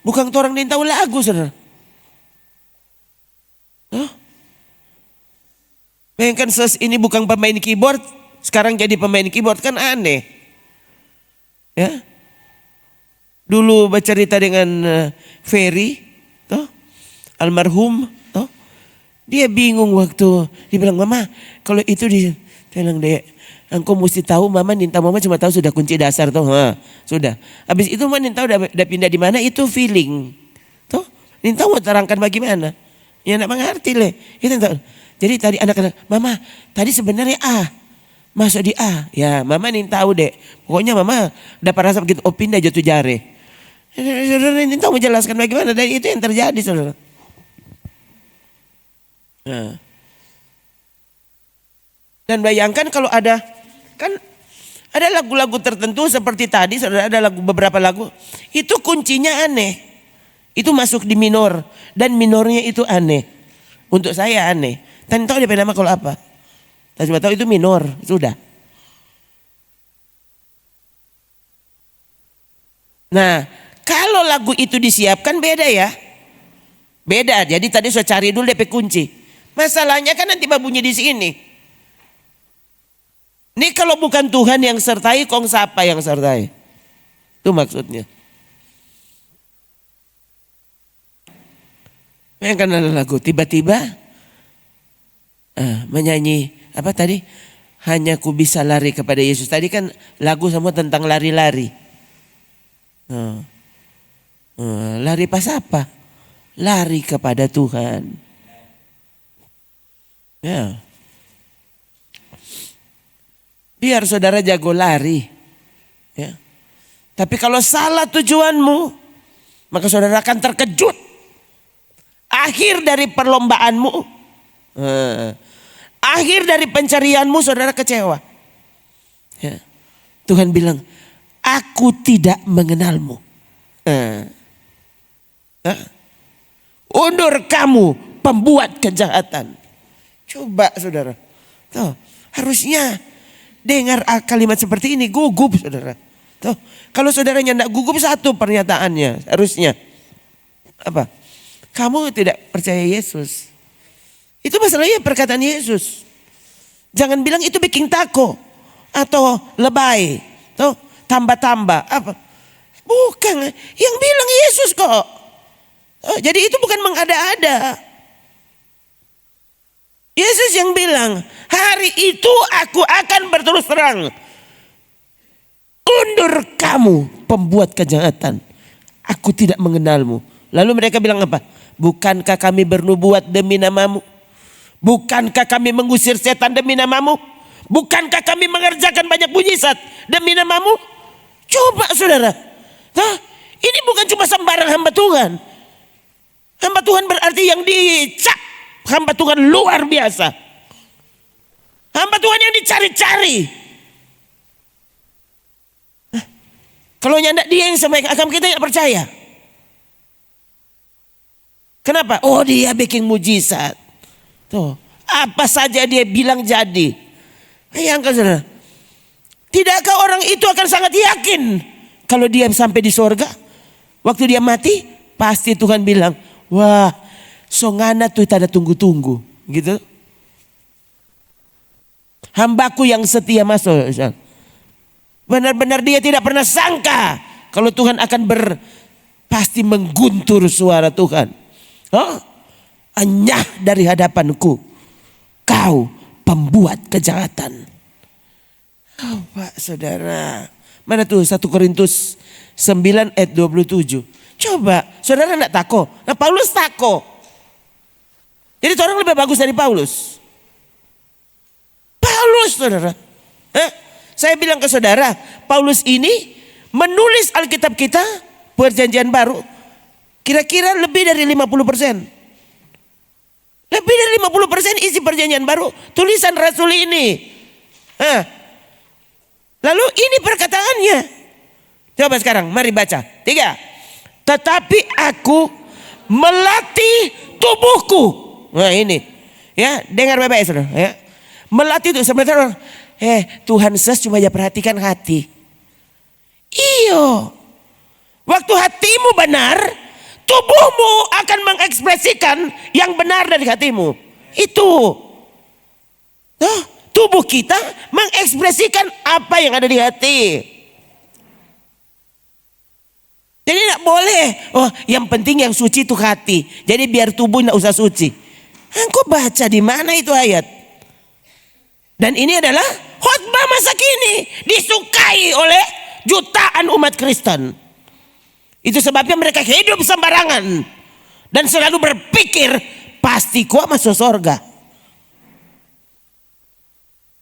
Bukan orang yang tahu lagu, saudara. Bayangkan Ses ini bukan pemain keyboard, sekarang jadi pemain keyboard, kan aneh. Ya. Dulu bercerita dengan Ferry, toh, almarhum, toh, dia bingung waktu dia bilang, mama kalau itu dia bilang, dek, engkau mesti tahu, mama Ninta mama cuma tahu sudah kunci dasar, toh, sudah. Habis itu mama Ninta udah pindah di mana itu feeling, toh, Ninta mau terangkan bagaimana, ya nak mengerti le, itu toh. Jadi tadi anak-anak, mama tadi sebenarnya A, masuk di A, ya mama Ninta tahu dek, pokoknya mama dapat rasa begitu, oh pindah jatuh jare. Saudara ini tahu menjelaskan bagaimana, dan itu yang terjadi, saudara. Nah. Dan bayangkan kalau ada, kan ada lagu-lagu tertentu seperti tadi, saudara, ada beberapa lagu, itu kuncinya aneh, itu masuk di minor, dan minornya itu aneh, untuk saya aneh. Dan tahu dia nama kalau apa? Saya cuma tahu itu minor, sudah. Nah, kalau lagu itu disiapkan beda ya. Beda. Jadi tadi saya cari dulu DP kunci. Masalahnya kan nanti bunyi di sini. Ini kalau bukan Tuhan yang sertai, kong siapa yang sertai? Itu maksudnya. Yang kan ada lagu tiba-tiba menyanyi apa tadi? Hanya ku bisa lari kepada Yesus. Tadi kan lagu semua tentang lari-lari. Lari pas apa? Lari kepada Tuhan. Ya. Biar saudara jago lari. Ya. Tapi kalau salah tujuanmu, maka saudara akan terkejut. Akhir dari perlombaanmu, akhir dari pencarianmu, saudara kecewa. Ya. Tuhan bilang, aku tidak mengenalmu. Undur kamu pembuat kejahatan. Coba saudara. Tuh, harusnya dengar kalimat seperti ini gugup saudara. Tuh, kalau saudaranya tidak gugup, satu pernyataannya harusnya. Apa? Kamu tidak percaya Yesus. Itu masalahnya perkataan Yesus. Jangan bilang itu bikin tako atau lebay. Tuh, tambah-tambah apa? Bukan, yang bilang Yesus kok. Jadi itu bukan mengada-ada. Yesus yang bilang, hari itu aku akan berterus terang. Undur kamu pembuat kejahatan. Aku tidak mengenalmu. Lalu mereka bilang apa? Bukankah kami bernubuat demi namamu? Bukankah kami mengusir setan demi namamu? Bukankah kami mengerjakan banyak mujizat demi namamu? Coba saudara. Nah, ini bukan cuma sembarang hamba Tuhan. Hamba Tuhan berarti yang dicap. Hamba Tuhan luar biasa. Hamba Tuhan yang dicari-cari. Kalau nyandak dia yang sampai agama kita tidak percaya. Kenapa? Oh, dia bikin mujizat. Tuh, apa saja dia bilang jadi. Bayangkan saudara. Tidakkah orang itu akan sangat yakin kalau dia sampai di sorga? Waktu dia mati, pasti Tuhan bilang, wah, songana tuh tanda tunggu-tunggu. Gitu. Hambaku yang setia masuk. Benar-benar dia tidak pernah sangka kalau Tuhan akan pasti mengguntur suara Tuhan. Enyah dari hadapanku, kau pembuat kejahatan. Pak saudara, mana tuh 1 Korintus 9 ayat 27. Coba, saudara enggak tako? Nah Paulus tako. Jadi orang lebih bagus dari Paulus. Paulus saudara. Saya bilang ke saudara, Paulus ini menulis Alkitab kita, Perjanjian Baru, kira-kira lebih dari 50%. Lebih dari 50% isi Perjanjian Baru, tulisan Rasul ini. Lalu ini perkataannya. Coba sekarang, mari baca. 3. Tetapi aku melatih tubuhku. Nah ini, ya dengar baik-baik saudara. Ya. Melatih itu sebenarnya Tuhan ses cuma ya perhatikan hati. Iyo, waktu hatimu benar, tubuhmu akan mengekspresikan yang benar dari hatimu. Itu. Tubuh kita mengekspresikan apa yang ada di hati. Jadi tidak boleh, yang penting yang suci itu hati. Jadi biar tubuh tidak usah suci. Engkau baca di mana itu ayat? Dan ini adalah khotbah masa kini. Disukai oleh jutaan umat Kristen. Itu sebabnya mereka hidup sembarangan. Dan selalu berpikir, pasti kok masuk surga.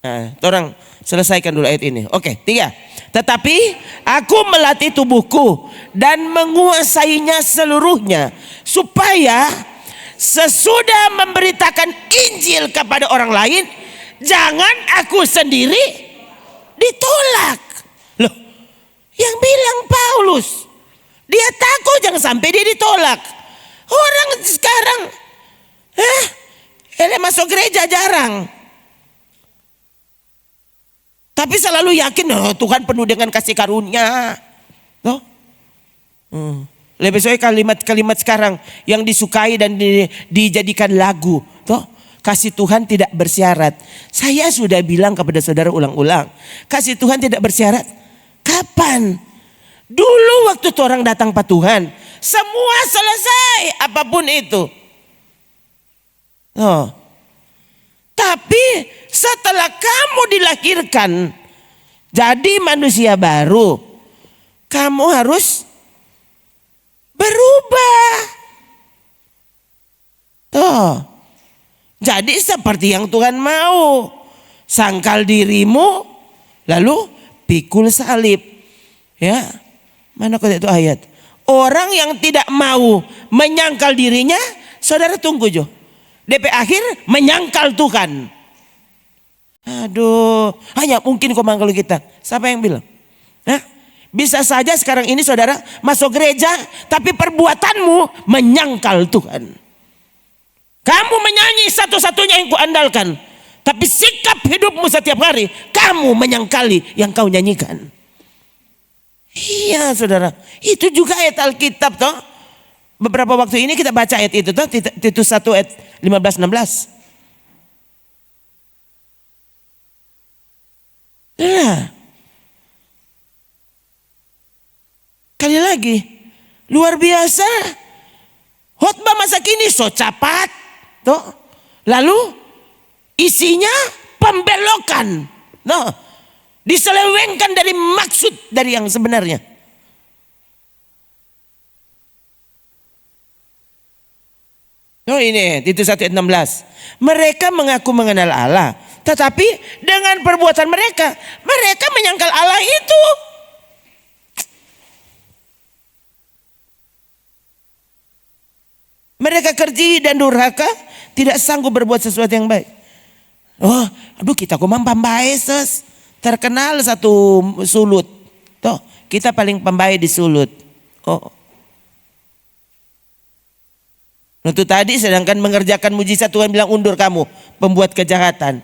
Nah, orang selesaikan dulu ayat ini. Oke, 3. Tetapi aku melatih tubuhku dan menguasainya seluruhnya, supaya sesudah memberitakan Injil kepada orang lain, jangan aku sendiri ditolak. Loh, yang bilang Paulus, dia takut jangan sampai dia ditolak. Orang sekarang masuk gereja jarang, tapi selalu yakin Tuhan penuh dengan kasih karunia. Lebih soalnya kalimat-kalimat sekarang yang disukai dan dijadikan lagu. Kasih Tuhan tidak bersyarat. Saya sudah bilang kepada saudara ulang-ulang, kasih Tuhan tidak bersyarat. Kapan? Dulu waktu orang datang pak Tuhan, semua selesai apapun itu. Tapi setelah kamu dilahirkan jadi manusia baru, kamu harus berubah. Jadi seperti yang Tuhan mau. Sangkal dirimu, lalu pikul salib. Ya, mana kata itu ayat? Orang yang tidak mau menyangkal dirinya, saudara tunggu Jo. DP akhir menyangkal Tuhan. Aduh, hanya mungkin kau mangkal kita. Siapa yang bilang? Bisa saja sekarang ini saudara masuk gereja, tapi perbuatanmu menyangkal Tuhan. Kamu menyanyi satu-satunya yang kuandalkan, tapi sikap hidupmu setiap hari, kamu menyangkali yang kau nyanyikan. Iya saudara, itu juga ayat Alkitab toh. Beberapa waktu ini kita baca ayat itu toh, Titus 1 ayat 15-16. Kali lagi, luar biasa. Khotbah masa kini so cepat toh. Lalu isinya pembelokan. Diselewengkan dari maksud dari yang sebenarnya. Ini Titus 1 ayat 16. Mereka mengaku mengenal Allah, tetapi dengan perbuatan mereka menyangkal Allah itu. Mereka keji dan durhaka, tidak sanggup berbuat sesuatu yang baik. Kita kok pambae ses. Terkenal satu sulut. Toh, kita paling pembaik di sulut. Itu tadi sedangkan mengerjakan mujizat Tuhan bilang undur kamu pembuat kejahatan.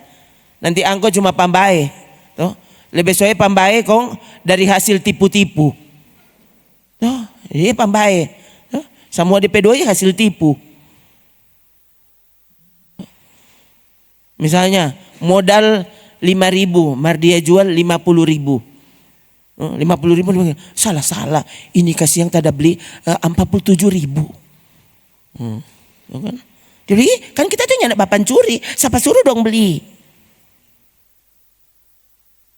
Nanti engkau cuma pambae. Toh, lebih soalnya pambae kong dari hasil tipu-tipu. Toh, ini pambae. Semua DP2 hasil tipu. Misalnya modal 5.000, mar dia jual 50.000. 50.000 salah. Ini kasih yang tada beli 47.000. Kan? Jadi kan kita tuh nyandak bapan curi, siapa suruh dong beli?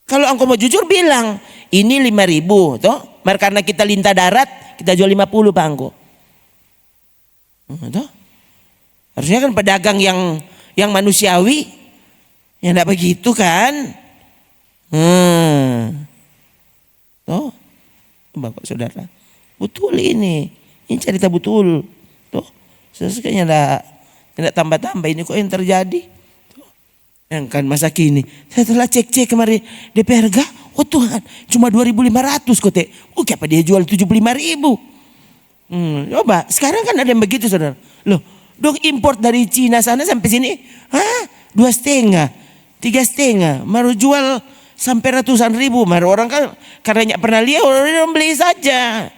Kalau engkau mau jujur bilang ini 5.000, toh? Mar karena kita lintah darat, kita jual 50 Pak engkau. Toh? Harusnya kan pedagang yang manusiawi. Ya enggak begitu kan? Toh, Bapak Saudara, betul ini cerita betul. Toh, sesuatunya enggak tambah-tambah ini kok yang terjadi. Toh, yang kan masa kini, setelah cek kemarin DP harga, Tuhan, cuma 2.500 kok teh. Kenapa dia jual 75.000? Coba, sekarang kan ada yang begitu saudara. Loh, dong import dari Cina sana sampai sini, 2,5, 3,5, baru jual sampai ratusan ribu. Baru orang kan karena pernah lihat orang beli saja.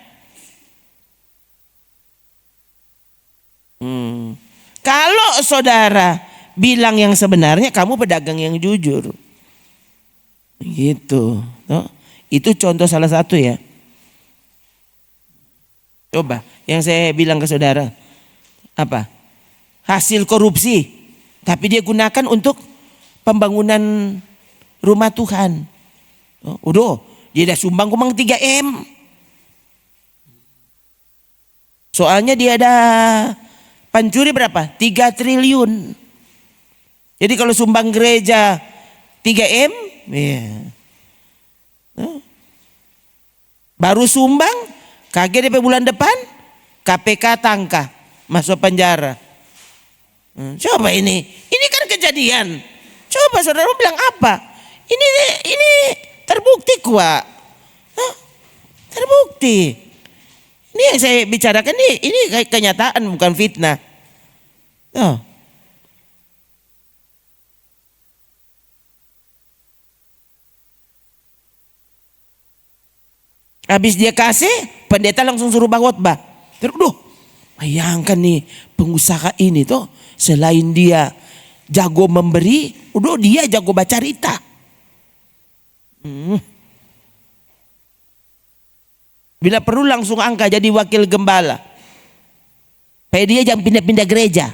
Kalau saudara bilang yang sebenarnya, kamu pedagang yang jujur. Gitu. Itu contoh salah satu ya. Coba yang saya bilang ke saudara, apa? Hasil korupsi, tapi dia gunakan untuk pembangunan rumah Tuhan. Udah, dia udah sumbang kumang 3M. Soalnya dia ada pencuri berapa? 3 triliun. Jadi kalau sumbang gereja 3M, ya. Baru sumbang, kaget DP bulan depan, KPK tangkap, masuk penjara. Coba ini kan kejadian. Coba saudara bilang apa? Ini terbukti kuat. Terbukti. Ini yang saya bicarakan ini kenyataan, bukan fitnah. Habis dia kasih, pendeta langsung suruh khotbah. Terus, bayangkan nih pengusaha ini tuh, selain dia jago memberi, dia jago baca cerita. Bila perlu langsung angkat jadi wakil gembala. Supaya dia jangan pindah-pindah gereja.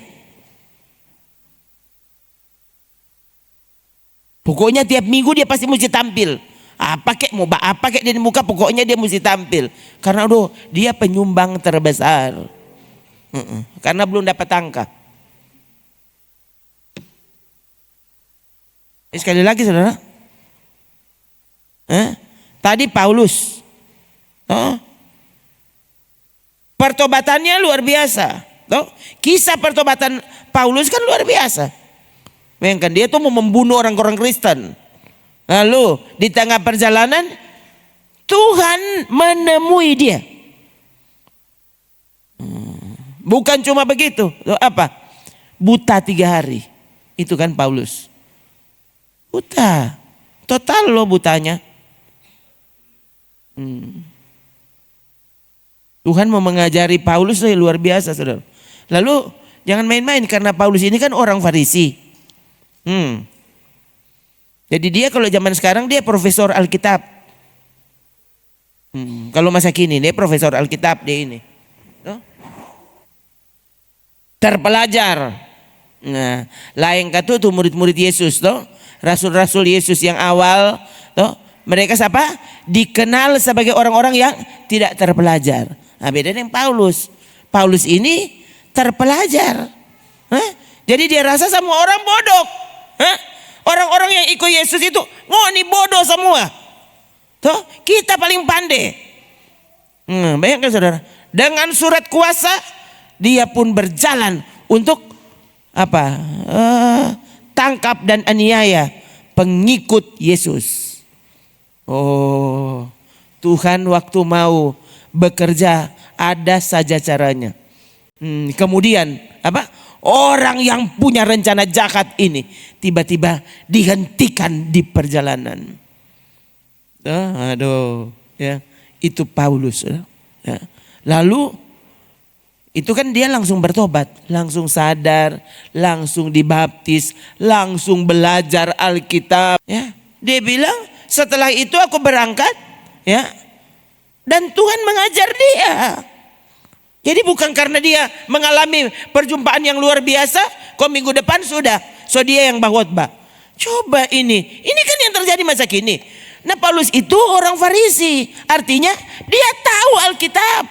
Pokoknya tiap minggu dia pasti mesti tampil. Apa kek dia di muka, pokoknya dia mesti tampil. Karena dia penyumbang terbesar. Karena belum dapat angka. Sekali lagi saudara. Tadi Paulus. Pertobatannya luar biasa. Kisah pertobatan Paulus kan luar biasa. Bayangkan dia tuh mau membunuh orang-orang Kristen. Lalu di tengah perjalanan Tuhan menemui dia. Bukan cuma begitu. Apa? Buta 3 hari. Itu kan Paulus. Buta. Total loh butanya. Tuhan mau mengajari Paulus luar biasa saudara. Lalu jangan main-main karena Paulus ini kan orang Farisi. Jadi dia kalau zaman sekarang dia profesor Alkitab. Kalau masa kini dia profesor Alkitab dia ini. Terpelajar. Nah, lain kata tuh murid-murid Yesus tuh, rasul-rasul Yesus yang awal tuh, mereka siapa? Dikenal sebagai orang-orang yang tidak terpelajar. Nah, beda dengan Paulus. Paulus ini terpelajar. Jadi dia rasa semua orang bodoh. Orang-orang yang ikut Yesus itu, ini bodoh semua. Tuh, kita paling pandai. Bayangkan saudara, dengan surat kuasa dia pun berjalan untuk apa? Tangkap dan aniaya pengikut Yesus. Tuhan waktu mau bekerja ada saja caranya. Kemudian apa? Orang yang punya rencana jahat ini tiba-tiba dihentikan di perjalanan. Ya, itu Paulus. Ya. Lalu itu kan dia langsung bertobat, langsung sadar, langsung dibaptis, langsung belajar Alkitab. Ya, dia bilang setelah itu aku berangkat, ya, dan Tuhan mengajar dia. Jadi bukan karena dia mengalami perjumpaan yang luar biasa, kok minggu depan sudah, dia yang khotbah. Coba ini kan yang terjadi masa kini. Nah Paulus itu orang Farisi, artinya dia tahu Alkitab.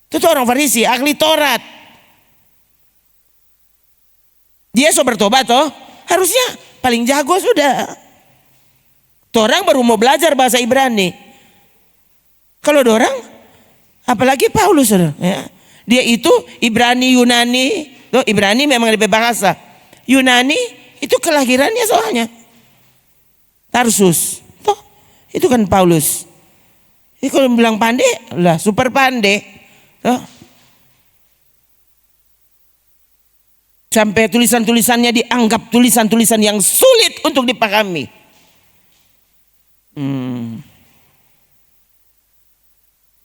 Itu tuh orang Farisi, ahli Taurat. Dia bertobat harusnya paling jago sudah. Tuh orang baru mau belajar bahasa Ibrani. Kalau orang apalagi Paulus, ya. Dia itu Ibrani Yunani, Ibrani memang lebih bahasa. Yunani itu kelahirannya soalnya Tarsus, itu kan Paulus. Ini kalau bilang pandai, lah super pandai. Sampai tulisan-tulisannya dianggap tulisan-tulisan yang sulit untuk dipahami.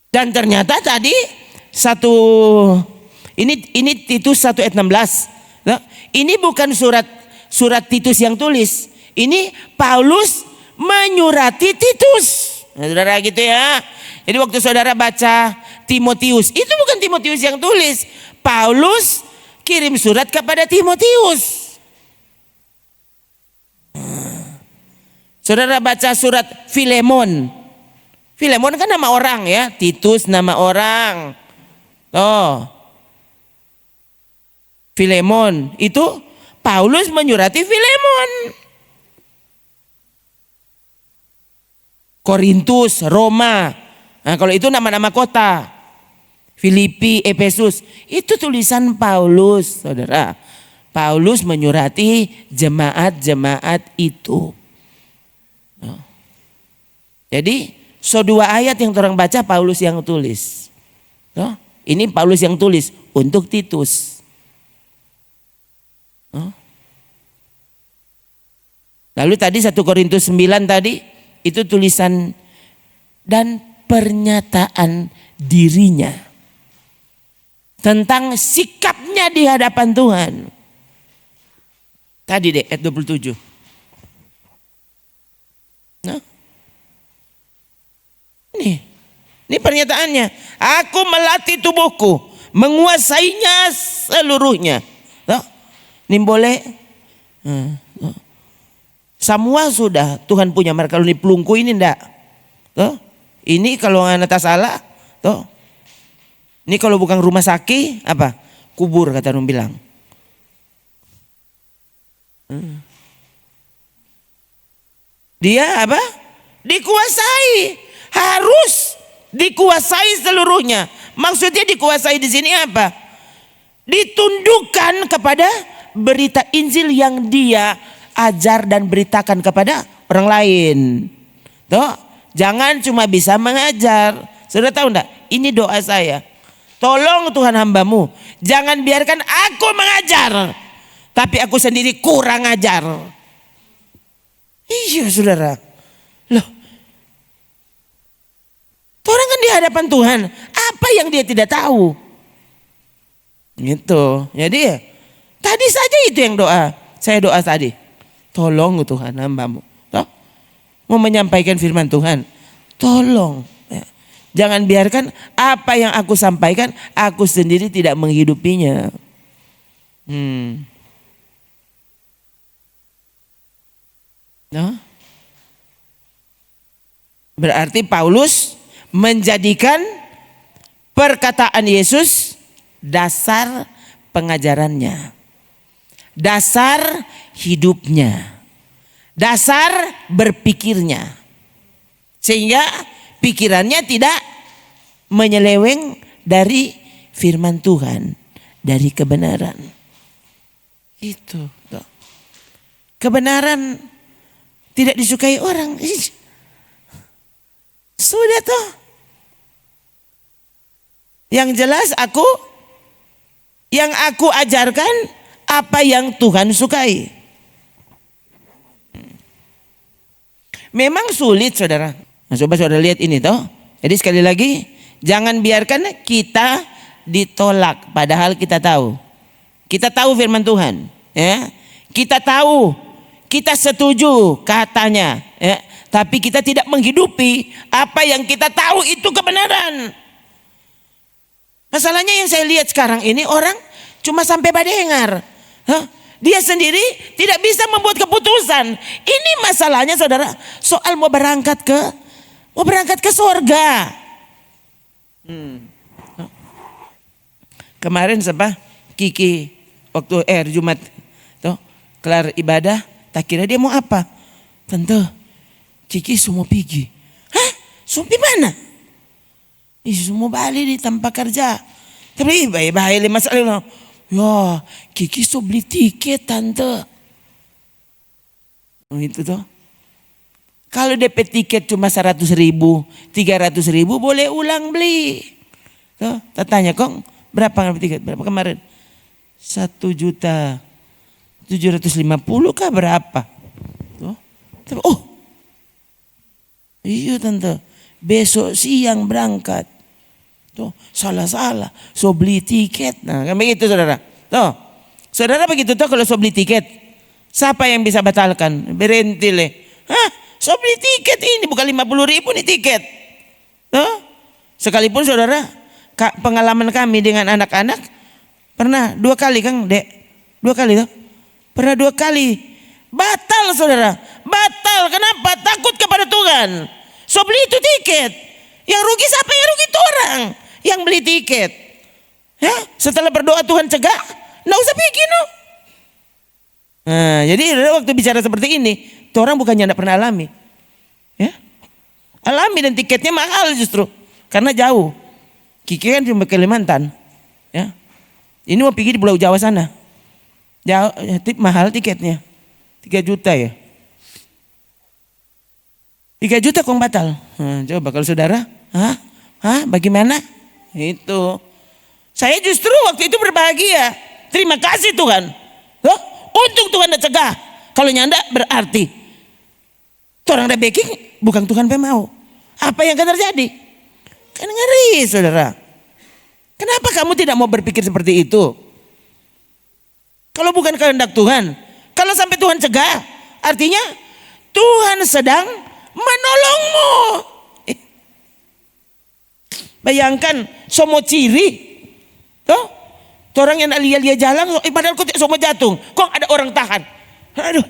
Dan ternyata tadi ini Titus 1 ayat 16. Tuh, ini bukan surat Titus yang tulis. Ini Paulus menyurati Titus. Nah, saudara gitu ya. Jadi waktu saudara baca Timotius, itu bukan Timotius yang tulis. Paulus kirim surat kepada Timotius. Saudara baca surat Filemon. Filemon kan nama orang ya, Titus nama orang. Oh. Filemon itu Paulus menyurati Filemon. Korintus, Roma. Nah, kalau itu nama-nama kota. Filipi, Efesus, itu tulisan Paulus, saudara. Paulus menyurati jemaat-jemaat itu. Nah. Jadi, dua ayat yang orang baca Paulus yang tulis. Nah, ini Paulus yang tulis untuk Titus. Nah. Lalu tadi 1 Korintus 9 tadi itu tulisan dan pernyataan dirinya tentang sikapnya di hadapan Tuhan. Tadi deh ayat 27. Nah. Ini pernyataannya. Aku melatih tubuhku, menguasainya seluruhnya. Nah, ini boleh. Semua sudah Tuhan punya. Kalau ini pelungku ini enggak. Tuh. Ini kalau anak salah, tuh. Ini kalau bukan rumah sakit, apa? Kubur kata orang bilang. Dia apa? Dikuasai. Harus dikuasai seluruhnya. Maksudnya dikuasai di sini apa? Ditundukkan kepada berita Injil yang dia ajar dan beritakan kepada orang lain. Tuh, jangan cuma bisa mengajar. Sudah tahu enggak? Ini doa saya. Tolong Tuhan hambamu, jangan biarkan aku mengajar, tapi aku sendiri kurang ajar. Iya saudara. Loh, orang kan di hadapan Tuhan, apa yang dia tidak tahu? Gitu. Jadi ya, tadi saja itu yang saya doa tadi. Tolong Tuhan hambamu. Mau menyampaikan firman Tuhan, tolong. Jangan biarkan apa yang aku sampaikan, aku sendiri tidak menghidupinya. No? Berarti Paulus menjadikan perkataan Yesus dasar pengajarannya, dasar hidupnya, dasar berpikirnya, sehingga pikirannya tidak menyeleweng dari firman Tuhan, dari kebenaran. Itu. Kebenaran tidak disukai orang. Sudah toh. Yang jelas yang aku ajarkan apa yang Tuhan sukai. Memang sulit saudara. Nah, coba saudara lihat ini toh. Jadi sekali lagi, jangan biarkan kita ditolak padahal kita tahu. Kita tahu firman Tuhan, ya. Kita tahu, kita setuju katanya, ya. Tapi kita tidak menghidupi apa yang kita tahu itu kebenaran. Masalahnya yang saya lihat sekarang ini orang cuma sampai badengar. Dia sendiri tidak bisa membuat keputusan. Ini masalahnya saudara, soal mau berangkat ke surga. Kemarin Kiki waktu Jumat tuh kelar ibadah, tak kira dia mau apa? Tante, Kiki semua pergi. Hah? Semua mana? Semua balik di tempat kerja. Tapi baik masalah. Ya, Kiki so beli tiket tante. Itu tuh. Kalau DP tiket cuma 100.000, 300.000 boleh ulang beli. Tuh, tanya kong berapa tiket? Berapa kemarin? 1.750.000 kah berapa? Tuh. Oh, iya tante. Besok siang berangkat. Tuh, salah. So beli tiket. Nah, kan begitu saudara. Tuh. Saudara begitu tuh kalau so beli tiket, siapa yang bisa batalkan? Berhenti le. Hah? So beli tiket ini bukan 50.000 nih tiket. Sekalipun saudara, pengalaman kami dengan anak-anak pernah 2 kali Kang Dek. 2 kali tuh. Pernah 2 kali. Batal saudara. Batal. Kenapa? Takut kepada Tuhan. So beli itu tiket. Yang rugi siapa? Yang rugi itu orang yang beli tiket. Ya, setelah berdoa Tuhan cegah, nggak usah bikin. No. Nah, jadi waktu bicara seperti ini, itu orang bukannya tidak pernah alami. Ya, alami dan tiketnya mahal justru. Karena jauh. Kiki kan cuma Kalimantan. Ya, ini mau pergi di Pulau Jawa sana. Jauh, mahal tiketnya. 3 juta ya. 3 juta kok batal. Coba kalau saudara, bagaimana? Itu. Saya justru waktu itu berbahagia. Terima kasih Tuhan. Loh, untung Tuhan udah cegah. Kalau nyanda berarti orang udah backing, bukan Tuhan mau. Apa yang akan terjadi? Kan ngeri saudara. Kenapa kamu tidak mau berpikir seperti itu? Kalau bukan kehendak Tuhan. Kalau sampai Tuhan cegah, artinya Tuhan sedang menolongmu. Bayangkan semua ciri. Orang yang lihat jalan, padahal kau semua jatuh. Kok ada orang tahan? Aduh,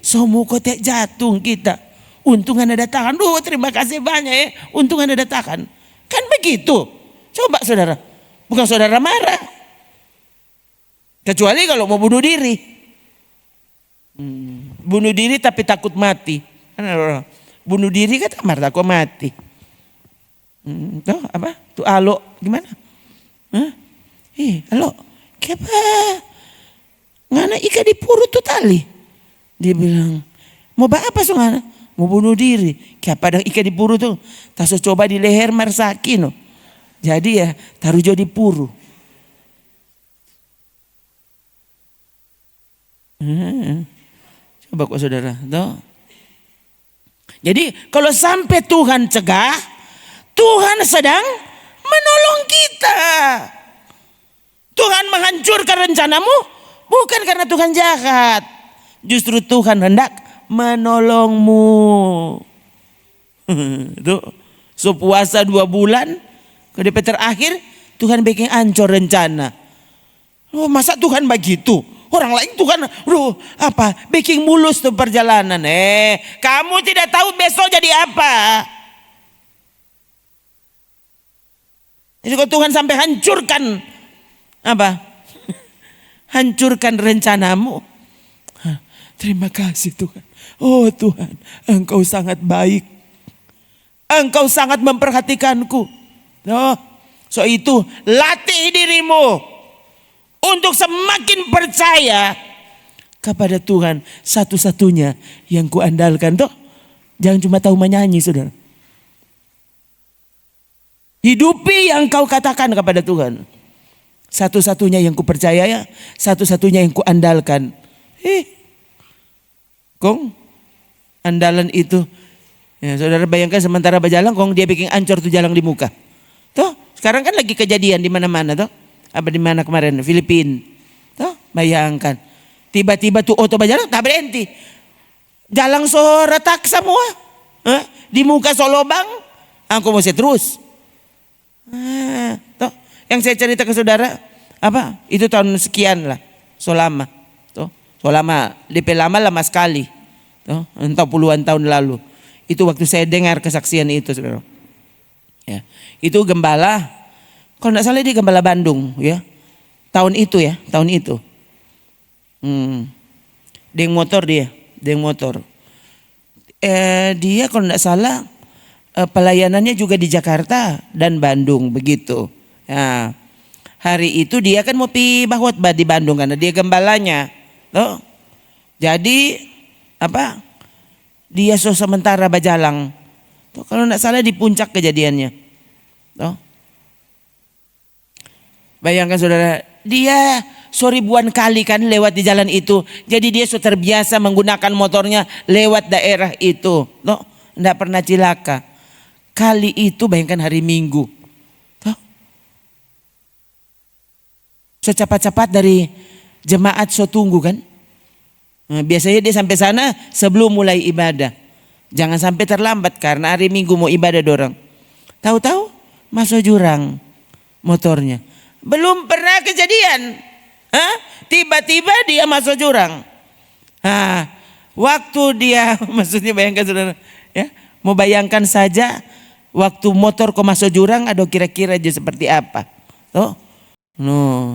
semua kau jatuh kita. Untungan ada tahan. Terima kasih banyak ya. Untungan ada tahan. Kan begitu. Coba saudara. Bukan saudara marah. Kecuali kalau mau bunuh diri. Bunuh diri tapi takut mati. Bunuh diri kan takut mati. Tuh apa? Tuh alo gimana? Alo, kenapa? Ngana ika di purut tuh tali. Dia bilang, mau apa so ngana? Mau bunuh diri. Kenapa dah ika di purut tuh? Taso coba di leher marsaki no. Jadi ya taruh jo di puru. Coba kok saudara, tuh. Jadi kalau sampai Tuhan cegah, Tuhan sedang menolong kita. Tuhan menghancurkan rencanamu bukan karena Tuhan jahat. Justru Tuhan hendak menolongmu. Tuh, so puasa 2 bulan, ke DP terakhir Tuhan bikin hancur rencana. Masa Tuhan begitu? Orang lain Tuhan, bikin mulus tuh perjalanan. Kamu tidak tahu besok jadi apa. Jadi kalau Tuhan sampai hancurkan hancurkan rencanamu. Terima kasih Tuhan. Oh Tuhan, Engkau sangat baik. Engkau sangat memperhatikanku. So itu latih dirimu untuk semakin percaya kepada Tuhan satu-satunya yang kuandalkan. Jangan cuma tahu menyanyi saudara. Hidupi yang kau katakan kepada Tuhan. Satu-satunya yang kupercaya ya, satu-satunya yang kuandalkan. Kong, andalan itu. Ya, saudara bayangkan sementara berjalan, kong dia bikin ancur tuh jalan di muka. Tuh, sekarang kan lagi kejadian di mana-mana tuh. Apa di mana kemarin? Filipina. Tuh, bayangkan. Tiba-tiba tuh auto berjalan tak berhenti. Jalan so retak semua. Di muka so lobang. Aku masih terus. Tuh. Yang saya cerita ke saudara, itu tahun sekian lah, so lama, DP lama sekali, entah puluhan tahun lalu. Itu waktu saya dengar kesaksian itu, saudara. Ya, itu gembala, kalau tidak salah dia gembala Bandung, ya, tahun itu. Deng motor. Dia kalau tidak salah pelayanannya juga di Jakarta dan Bandung begitu. Nah, hari itu dia kan mau pi bahwat di Bandung karena dia gembalanya. Jadi dia sementara bajalang. Kalau tidak salah di puncak kejadiannya. Bayangkan saudara, dia ribuan kali kan lewat di jalan itu. Jadi dia sudah terbiasa menggunakan motornya lewat daerah itu. Tidak pernah cilaka. Kali itu bayangkan hari Minggu. Secepat-cepat dari Jemaat so tunggu kan. Nah, biasanya dia sampai sana sebelum mulai ibadah. Jangan sampai terlambat karena hari Minggu mau ibadah dorang. Tahu-tahu masuk jurang motornya. Belum pernah kejadian. Tiba-tiba dia masuk jurang. Waktu dia, maksudnya bayangkan saudara, ya, mau bayangkan saja waktu motor kau masuk jurang, ada kira-kira aja seperti apa.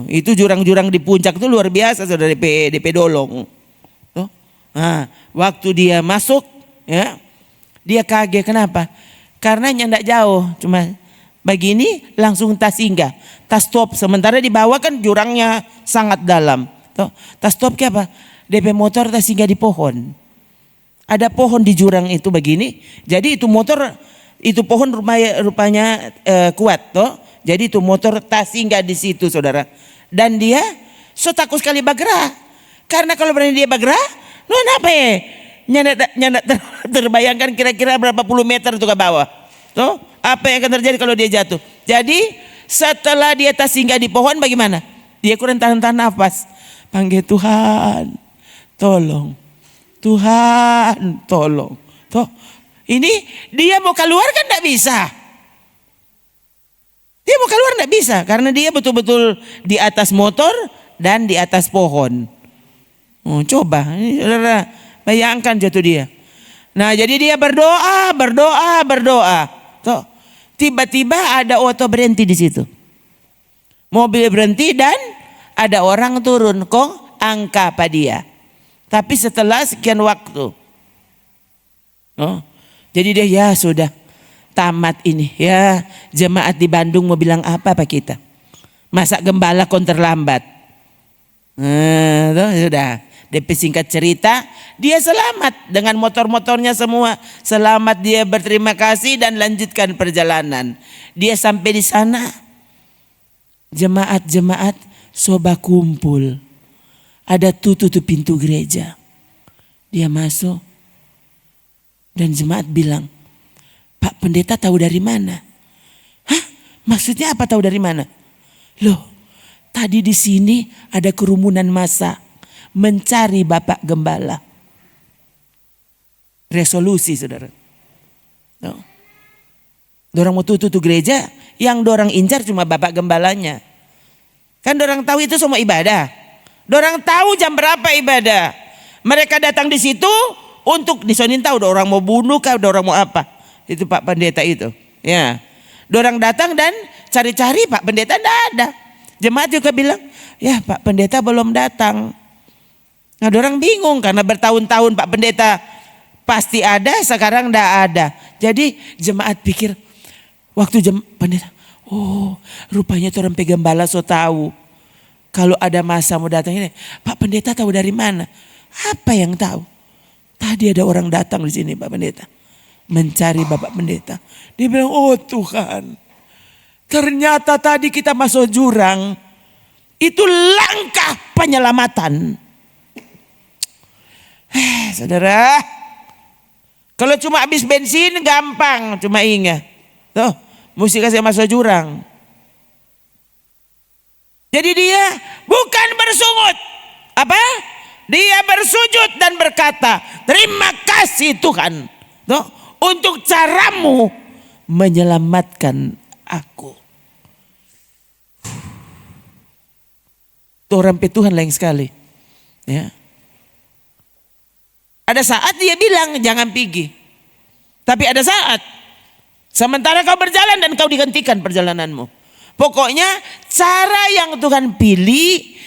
Itu jurang-jurang di puncak itu luar biasa saudara, DP dolong. Waktu dia masuk, ya, dia kaget. Kenapa? Karena nyandak jauh, cuma begini langsung tas singgah, tas stop. Sementara di bawah kan jurangnya sangat dalam. Tas stop ke apa? DP motor tas singgah di pohon. Ada pohon di jurang itu begini. Jadi itu motor, itu pohon rupanya kuat toh. Jadi itu motor tas singgah di situ saudara. Dan dia so takut sekali bergerak. Karena kalau berani dia bergerak, apa ya? Nyandak terbayangkan kira-kira berapa puluh meter itu ke bawah. Toh, apa yang akan terjadi kalau dia jatuh? Jadi setelah dia tas singgah di pohon bagaimana? Dia kurang tahan nafas. Panggil Tuhan, tolong. Tuhan, tolong. Toh, ini dia mau keluar kan tidak bisa. Dia mau keluar tidak bisa karena dia betul-betul di atas motor dan di atas pohon. Coba, ini saudara bayangkan jatuh dia. Nah, jadi dia berdoa. Toh, tiba-tiba ada oto berhenti di situ. Mobil berhenti dan ada orang turun, kok angkat dia. Tapi setelah sekian waktu. Jadi dia ya sudah tamat ini. Ya jemaat di Bandung mau bilang apa kita? Masa gembala kon terlambat? Sudah. DP singkat cerita, dia selamat dengan motor-motornya semua. Selamat, dia berterima kasih dan lanjutkan perjalanan. Dia sampai di sana. Jemaat-jemaat soba kumpul. Ada tutup pintu gereja. Dia masuk. Dan jemaat bilang, Pak Pendeta tahu dari mana? Maksudnya apa tahu dari mana? Loh, tadi di sini ada kerumunan massa mencari Bapak Gembala. Resolusi saudara. Dorang mau tutup gereja, yang dorang incar cuma Bapak Gembalanya. Kan dorang tahu itu semua ibadah. Dorang tahu jam berapa ibadah. Mereka datang di situ untuk disonin tahu dorang mau bunuh kah, dorang mau apa. Itu Pak Pendeta itu. Ya. Dorang datang dan cari-cari Pak Pendeta tidak ada. Jemaat juga bilang, ya Pak Pendeta belum datang. Nah, dorang bingung karena bertahun-tahun Pak Pendeta pasti ada, sekarang tidak ada. Jadi jemaat pikir waktu pendeta, rupanya orang pegembala so tahu. Kalau ada masa mau datang ini, Pak Pendeta tahu dari mana? Apa yang tahu? Tadi ada orang datang di sini Pak Pendeta. Mencari Bapak Pendeta. Dia bilang, oh Tuhan, ternyata tadi kita masuk jurang. Itu langkah penyelamatan. Saudara, kalau cuma habis bensin gampang, cuma ingat. Mesti kasih masuk jurang. Jadi dia bukan bersungut. Apa? Dia bersujud dan berkata, terima kasih Tuhan untuk caramu menyelamatkan aku. Itu orang Tuhan lain sekali. Ya. Ada saat dia bilang jangan pergi. Tapi ada saat sementara kau berjalan dan kau dihentikan perjalananmu. Pokoknya cara yang Tuhan pilih,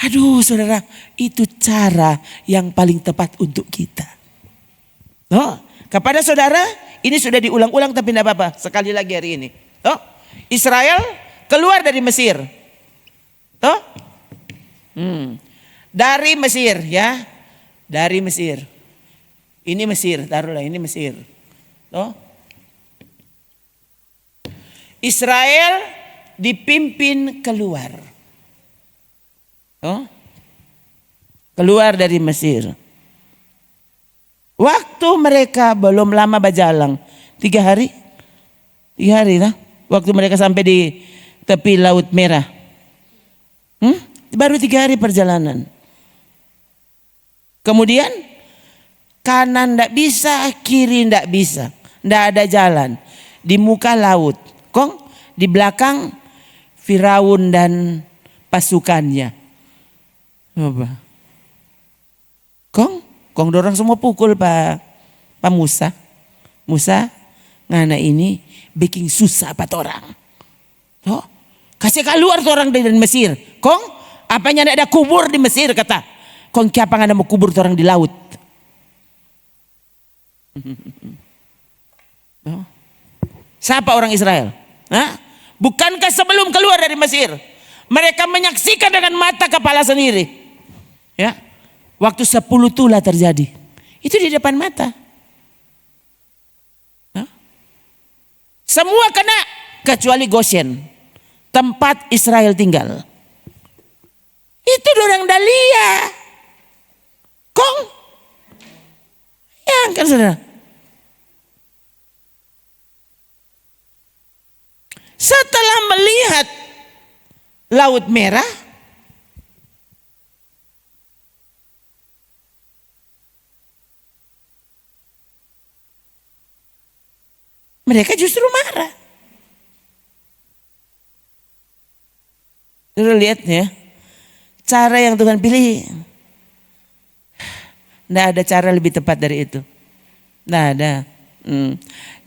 aduh saudara, itu cara yang paling tepat untuk kita. Kepada saudara, ini sudah diulang-ulang tapi tidak apa-apa. Sekali lagi hari ini. Israel keluar dari Mesir. Dari Mesir ya. Dari Mesir. Ini Mesir, taruhlah ini Mesir. Israel dipimpin keluar. Keluar dari Mesir. Waktu mereka belum lama berjalan. 3 hari. 3 hari lah. Waktu mereka sampai di tepi Laut Merah. Baru 3 hari perjalanan. Kemudian kanan tidak bisa, kiri tidak bisa. Tidak ada jalan. Di muka laut. Di belakang Firaun dan pasukannya. Apa? Kong dorang semua pukul Pak Musa. Musa, ngana ini bikin susah apa orang. Kasih keluar orang dari Mesir. Apanya tidak ada kubur di Mesir kata. Siapa ngana mau kubur orang di laut. Siapa orang Israel? Bukankah sebelum keluar dari Mesir mereka menyaksikan dengan mata kepala sendiri, ya, waktu 10 tulah terjadi, itu di depan mata, semua kena kecuali Goshen, tempat Israel tinggal. Itu orang Dalia, ya kan saudara. Setelah melihat Laut Merah, mereka justru marah. Sudah lihat ya, cara yang Tuhan pilih. Tidak ada cara lebih tepat dari itu. Tidak ada.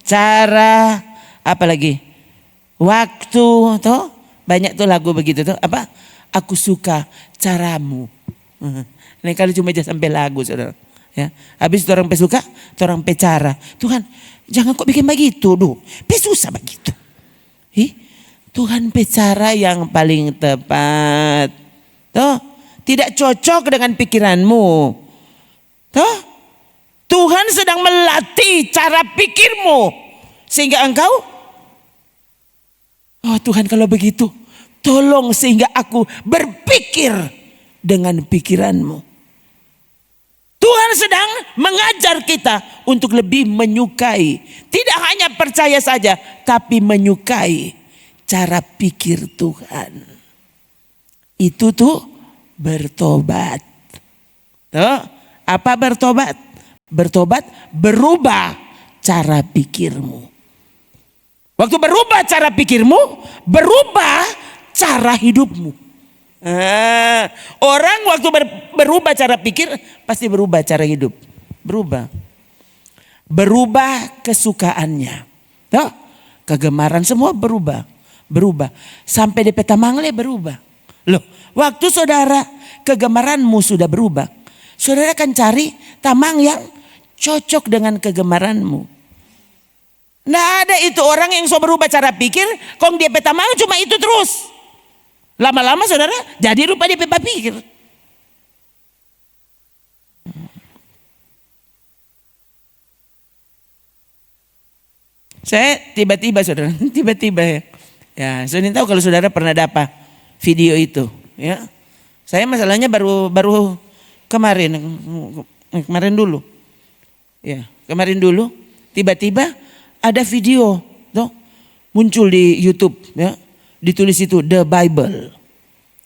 Cara apa lagi? Waktu toh banyak tuh lagu begitu tuh apa? Aku suka caramu. Ini kali cuma aja sampai lagu saudara. Ya, habis itu orang pesuka, orang pecara. Tuhan, jangan kok bikin begitu, susah begitu. Tuhan pecara yang paling tepat. Toh, tidak cocok dengan pikiranmu. Toh, Tuhan sedang melatih cara pikirmu sehingga engkau, Tuhan kalau begitu tolong sehingga aku berpikir dengan pikiranmu. Tuhan sedang mengajar kita untuk lebih menyukai, tidak hanya percaya saja tapi menyukai cara pikir Tuhan. Itu tuh bertobat. Apa bertobat? Bertobat berubah cara pikirmu. Waktu berubah cara pikirmu, berubah cara hidupmu. Orang waktu berubah cara pikir, pasti berubah cara hidup. Berubah kesukaannya. Kegemaran semua berubah. Sampai di peta mangle berubah. Loh, waktu saudara kegemaranmu sudah berubah, saudara akan cari tamang yang cocok dengan kegemaranmu. Nggak ada itu orang yang so berubah cara pikir, dia peta mau cuma itu terus. Lama-lama saudara jadi rupa dia peta pikir. Saya tiba-tiba saudara, ya saya tahu kalau saudara pernah dapat video itu, ya. Saya masalahnya baru kemarin dulu, ya kemarin dulu tiba-tiba ada video tuh muncul di YouTube, ya, ditulis itu The Bible.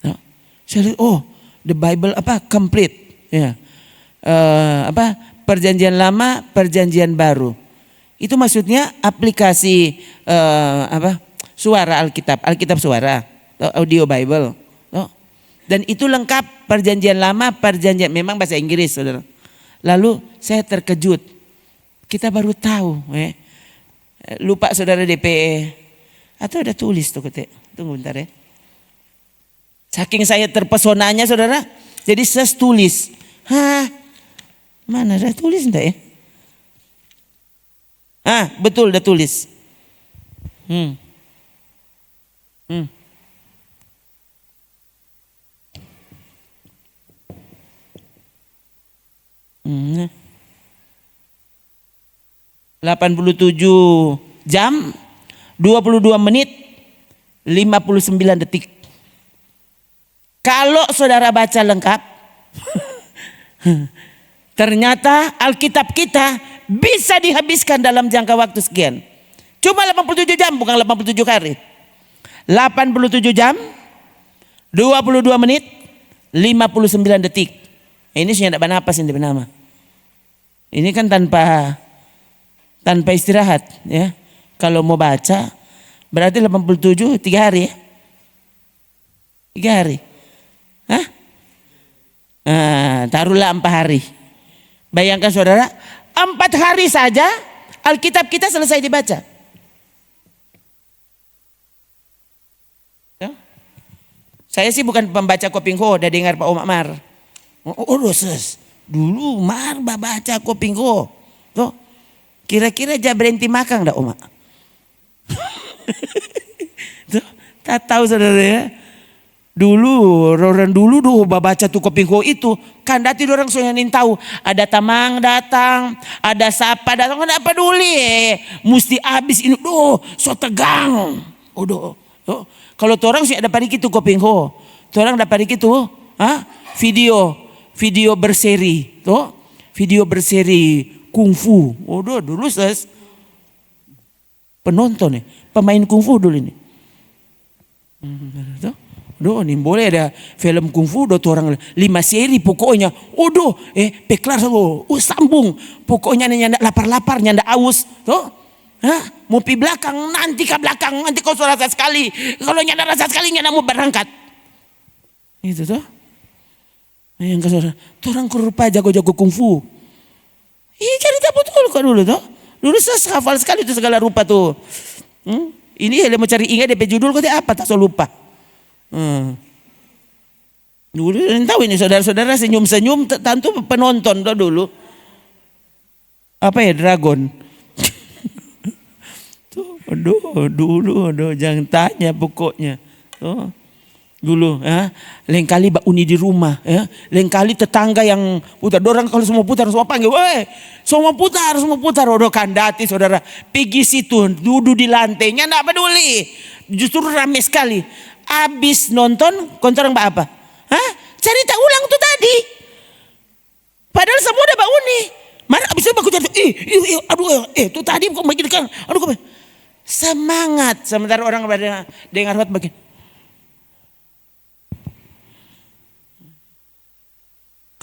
Ya. Saya lihat, The Bible complete, ya, perjanjian lama, perjanjian baru. Itu maksudnya aplikasi suara Alkitab suara, audio Bible. Dan itu lengkap perjanjian lama, perjanjian memang bahasa Inggris, saudara. Lalu saya terkejut, kita baru tahu, lupa saudara DPE atau ada tulis tuh ketik. Tunggu bentar ya. Saking saya terpesonanya saudara, jadi saya tulis. Mana ada tulis enggak ya? Betul udah tulis. Hmm. 87 jam 22 menit 59 detik. Kalau saudara baca lengkap, ternyata Alkitab kita bisa dihabiskan dalam jangka waktu sekian. Cuma 87 jam, bukan 87 hari. 87 jam 22 menit 59 detik. Ini sudah tidak bernapas ini bernama. Ini kan tanpa istirahat ya. Kalau mau baca berarti 87 3 hari ya. 3 hari. Hah? Taruhlah 4 hari. Bayangkan saudara, 4 hari saja Alkitab kita selesai dibaca. Ya? Saya sih bukan pembaca Kopingho, udah dengar Pak Om Mar. Oh doses. Dulu Mar baca Kopingho. Tuh. Kira-kira dia berhenti makan enggak Om? Tuh, tak tahu saudara ya. Dulu baca tuh Kopingho itu kan dati orang soalnya tahu ada tamang datang, ada sapa datang, enggak peduli mesti habis ini so tegang. Kalau orang sih ada pada gitu Kopingho. Orang dapat gitu, video berseri, video berseri kungfu. Dulu penonton pemain kungfu dulu ini. Nih boleh ada film kungfu orang 5 seri pokoknya. Peklar sambung. Pokoknya nyanda lapar-lapar, nyanda aus. Mau pi belakang, nanti ke belakang, nanti kau rasa sekali. Kalau nyanda rasa sekali nyanda mau berangkat. Itu tuh. Yang ke orang rupa jago-jago kungfu. Cerita betul kok dulu tuh. Dulu saya hafal sekali itu segala rupa tuh. Ini mau cari ingat DP judul kok apa tak so lupa. Dulu tahu ini saudara-saudara senyum-senyum tentu penonton dulu. Apa ya dragon? Tuh, dulu jangan tanya pokoknya. Tuh. Dulu lain kali Mbak Uni di rumah ya. Lain kali tetangga yang putar. Dorang kalau semua putar semua panggil, "Woi, semua putar." Kandati saudara pergi situ duduk di lantainya enggak peduli. Justru ramai sekali. Abis nonton kontrang Mbak apa? Cerita ulang tuh tadi. Padahal semua udah Mbak Uni. Mana abis itu aku jadi tuh tadi kok begini kan. Semangat. Sementara orang pada dengar hot begini.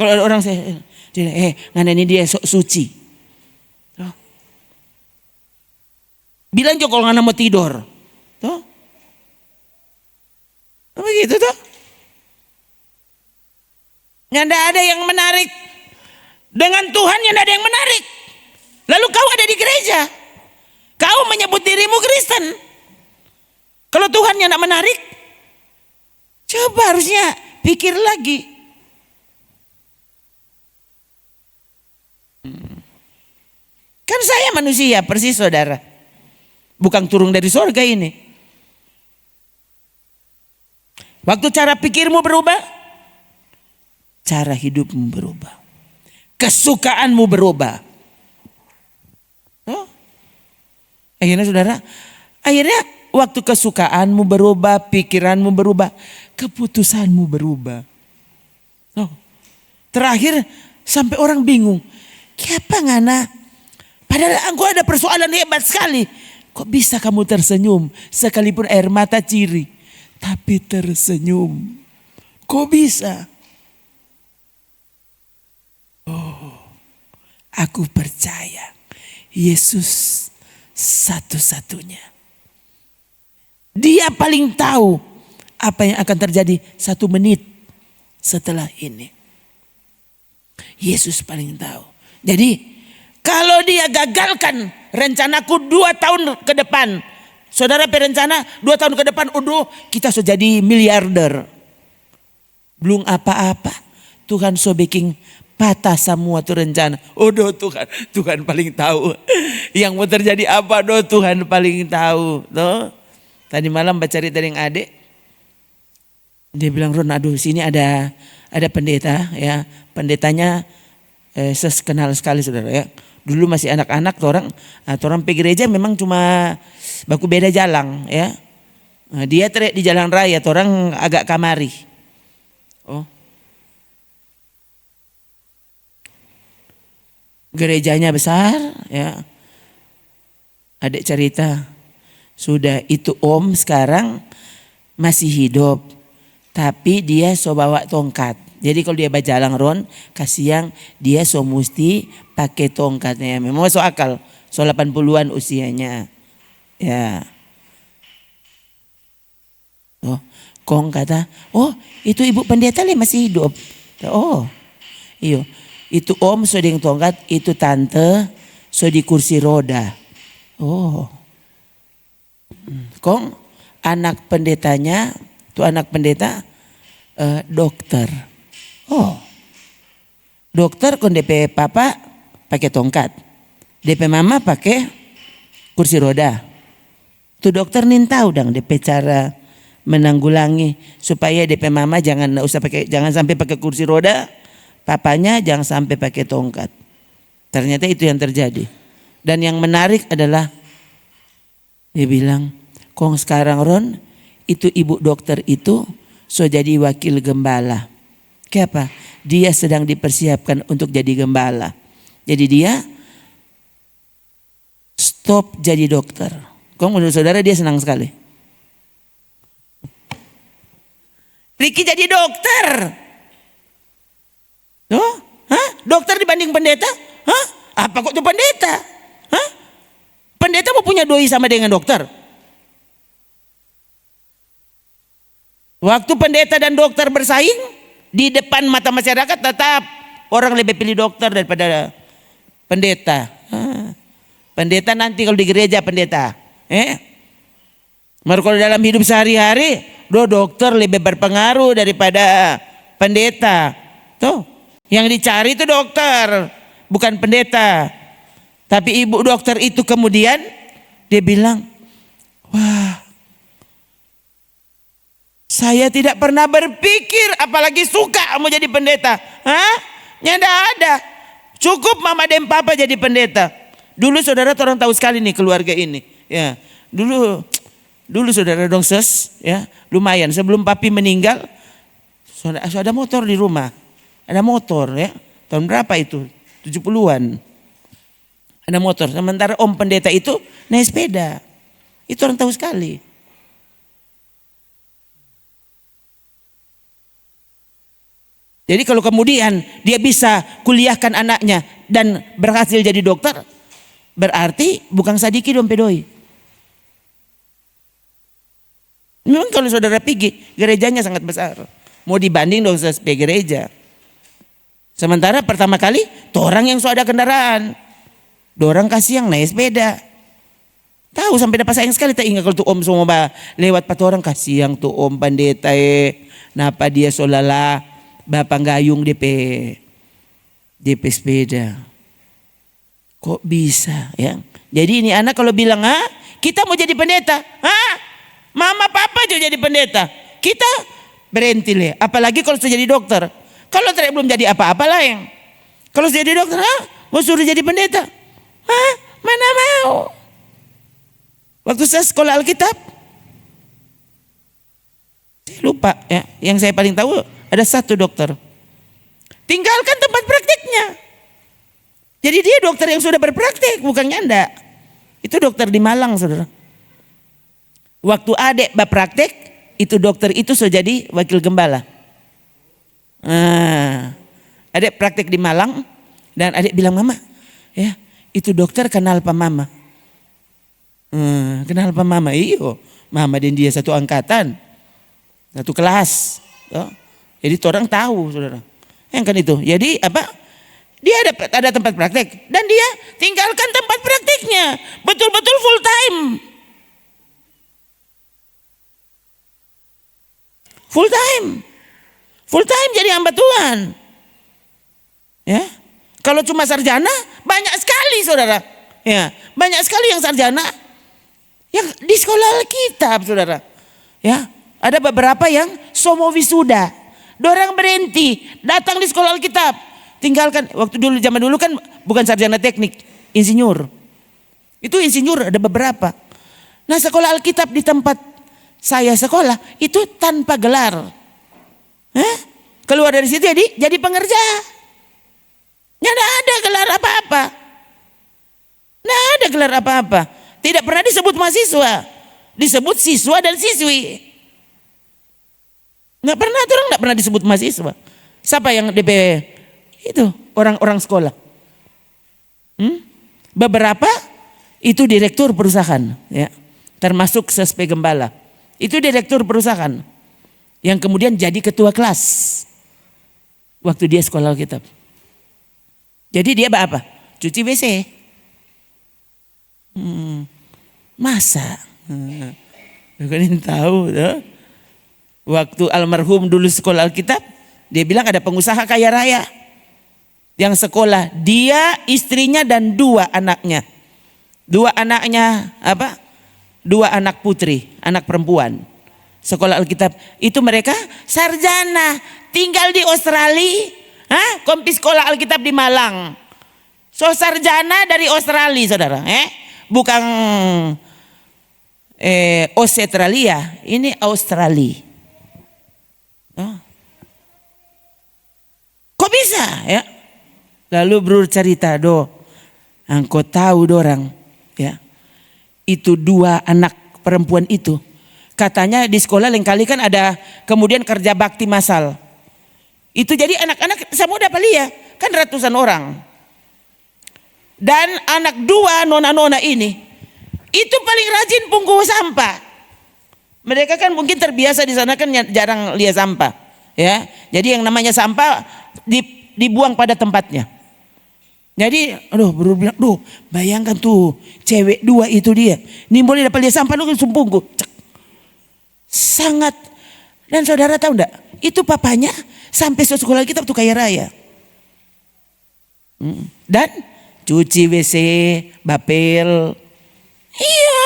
Kalau ada orang saya ngana ini dia sok suci. Bilang juga kalau ngana mau tidur. Tuh. Begitu tuh. Nyanda ada yang menarik. Dengan Tuhan nyanda ada yang menarik. Lalu kau ada di gereja. Kau menyebut dirimu Kristen. Kalau Tuhan nyanda menarik. Coba harusnya pikir lagi. Kan saya manusia persis saudara. Bukan turun dari surga ini. Waktu cara pikirmu berubah, cara hidupmu berubah, kesukaanmu berubah. Akhirnya saudara, waktu kesukaanmu berubah, pikiranmu berubah, keputusanmu berubah. Terakhir sampai orang bingung, kenapa ngana? Padahal aku ada persoalan hebat sekali. Kok bisa kamu tersenyum sekalipun air mata ciri? Tapi tersenyum. Kok bisa? Aku percaya Yesus satu-satunya. Dia paling tahu apa yang akan terjadi 1 menit setelah ini. Yesus paling tahu. Jadi kalau dia gagalkan rencanaku 2 tahun ke depan. Saudara berencana 2 tahun ke depan, kita sudah jadi miliarder. Belum apa-apa. Tuhan so bikin patah semua tuh rencana. Tuhan paling tahu. Yang mau terjadi apa Tuhan paling tahu. Tadi malam baca cerita dengan adik. Dia bilang, Ron, sini ada pendeta ya. Pendetanya kenal sekali saudara ya. Dulu masih anak-anak orang pergi gereja memang cuma baku beda jalan ya. Dia teriak di jalan raya, orang agak kamari. Gerejanya besar ya. Adik cerita, sudah itu om sekarang masih hidup. Tapi dia so bawa tongkat Jadi kalau dia berjalan ron, kasihan dia so mesti pakai tongkatnya. Memang masuk akal. So 80-an usianya. Ya. Oh, Kong kata, oh itu ibu pendeta le masih hidup. Oh, iyo. Itu om so dengan tongkat, itu tante so di kursi roda. Oh. Kong anak pendetanya, tuh anak pendeta dokter. Oh, dokter kon DP papa pakai tongkat, DP mama pakai kursi roda. Tuh dokter nin tahu dong DP cara menanggulangi supaya DP mama jangan sampai pakai kursi roda, papanya jangan sampai pakai tongkat. Ternyata itu yang terjadi. Dan yang menarik adalah dia bilang, kong sekarang Ron, itu ibu dokter itu so jadi wakil gembala. Kenapa? Dia sedang dipersiapkan untuk jadi gembala. Jadi dia stop jadi dokter. Kok menurut saudara dia senang sekali. Ricky jadi dokter. Oh, hah? Dokter dibanding pendeta? Hah? Apa kok itu pendeta? Hah? Pendeta mau punya doi sama dengan dokter? Waktu pendeta dan dokter bersaing, di depan mata masyarakat tetap orang lebih pilih dokter daripada pendeta. Pendeta nanti kalau di gereja pendeta. Kalau dalam hidup sehari-hari, dokter lebih berpengaruh daripada pendeta. Tuh, yang dicari itu dokter, bukan pendeta. Tapi ibu dokter itu kemudian dia bilang, wah, saya tidak pernah berpikir apalagi suka mau jadi pendeta. Hah? Nyada ada. Cukup mama dan papa jadi pendeta. Dulu saudara orang tahu sekali nih keluarga ini. Ya, dulu saudara dong ya, lumayan sebelum papi meninggal ada motor di rumah. Ada motor ya. Tahun berapa itu? 70-an. Ada motor. Sementara om pendeta itu naik sepeda. Itu orang tahu sekali. Jadi kalau kemudian dia bisa kuliahkan anaknya dan berhasil jadi dokter, berarti bukan sadiki dong pedoi. Memang kalau saudara pergi, gerejanya sangat besar. Mau dibanding dong sebagai gereja. Sementara pertama kali, tuh orang yang so ada kendaraan. Dorang kasih yang naik sepeda. Tahu sampai dapat sayang sekali tak ingat kalau tuh om semua lewat pat orang kasih yang tuh om pendeta napa dia solala. Bapak gayung DP sepeda. Kok bisa ya? Jadi ini anak kalau bilang, kita mau jadi pendeta. Mama papa juga jadi pendeta. Kita berhenti le. Apalagi kalau sudah jadi dokter. Kalau tidak belum jadi apa-apa lah yang. Kalau sudah jadi dokter, mau suruh jadi pendeta. Mana mau. Waktu saya sekolah Alkitab, saya lupa ya. Yang saya paling tahu ada satu dokter. Tinggalkan tempat praktiknya. Jadi dia dokter yang sudah berpraktik, bukan nyanda. Itu dokter di Malang, saudara. Waktu adek berpraktik, itu dokter itu sudah jadi wakil gembala. Adek praktik di Malang, dan adek bilang, mama, ya itu dokter kenal pak mama. Kenal pak mama, iyo. Mama dan dia satu angkatan, satu kelas. Jadi orang tahu, saudara. Yang kan itu. Jadi apa? Dia ada tempat praktek dan dia tinggalkan tempat praktiknya. Betul-betul full time. Full time. Full time jadi hamba Tuhan. Ya. Kalau cuma sarjana banyak sekali, saudara. Ya, banyak sekali yang sarjana yang di sekolah Alkitab, saudara. Ya, ada beberapa yang somo wisuda. Dorang berhenti, datang di sekolah Alkitab. Tinggalkan, waktu dulu zaman dulu kan bukan sarjana teknik, insinyur. Itu insinyur ada beberapa. Nah sekolah Alkitab di tempat saya sekolah itu tanpa gelar. Keluar dari situ jadi pengerja. Nggak ada gelar apa-apa. Nggak ada gelar apa-apa. Tidak pernah disebut mahasiswa. Disebut siswa dan siswi. Nggak pernah disebut mahasiswa. Siapa yang DP? Itu orang-orang sekolah. Beberapa itu direktur perusahaan, ya, termasuk Sespe Gembala. Itu direktur perusahaan yang kemudian jadi ketua kelas waktu dia sekolah Alkitab. Jadi dia apa? Cuci WC. Masa? Kalian tahu, ya? Waktu almarhum dulu sekolah Alkitab, dia bilang ada pengusaha kaya raya yang sekolah, dia, istrinya dan 2 anaknya. 2 anaknya apa? 2 anak putri, anak perempuan. Sekolah Alkitab. Itu mereka sarjana, tinggal di Australia. Kompi sekolah Alkitab di Malang. So sarjana dari Australia, saudara. Bukan Australia, ini Australia. Kok bisa, ya? Lalu bro cerita, engkau tahu dorang, ya, itu 2 anak perempuan itu, katanya di sekolah lain kali kan ada kemudian kerja bakti massal. Itu jadi anak-anak semua dapat lihat, kan ratusan orang. Dan anak 2 nona-nona ini, itu paling rajin pungut sampah. Mereka kan mungkin terbiasa di sana kan jarang lihat sampah, ya. Jadi yang namanya sampah dibuang pada tempatnya. Jadi, baru bilang, bayangkan tuh cewek 2 itu dia. Ini boleh dapat lihat sampah, langsung pungut. Sangat. Dan saudara tahu enggak? Itu papanya sampai sekolah kita tuh kaya raya. Dan cuci WC, bapel. Iya.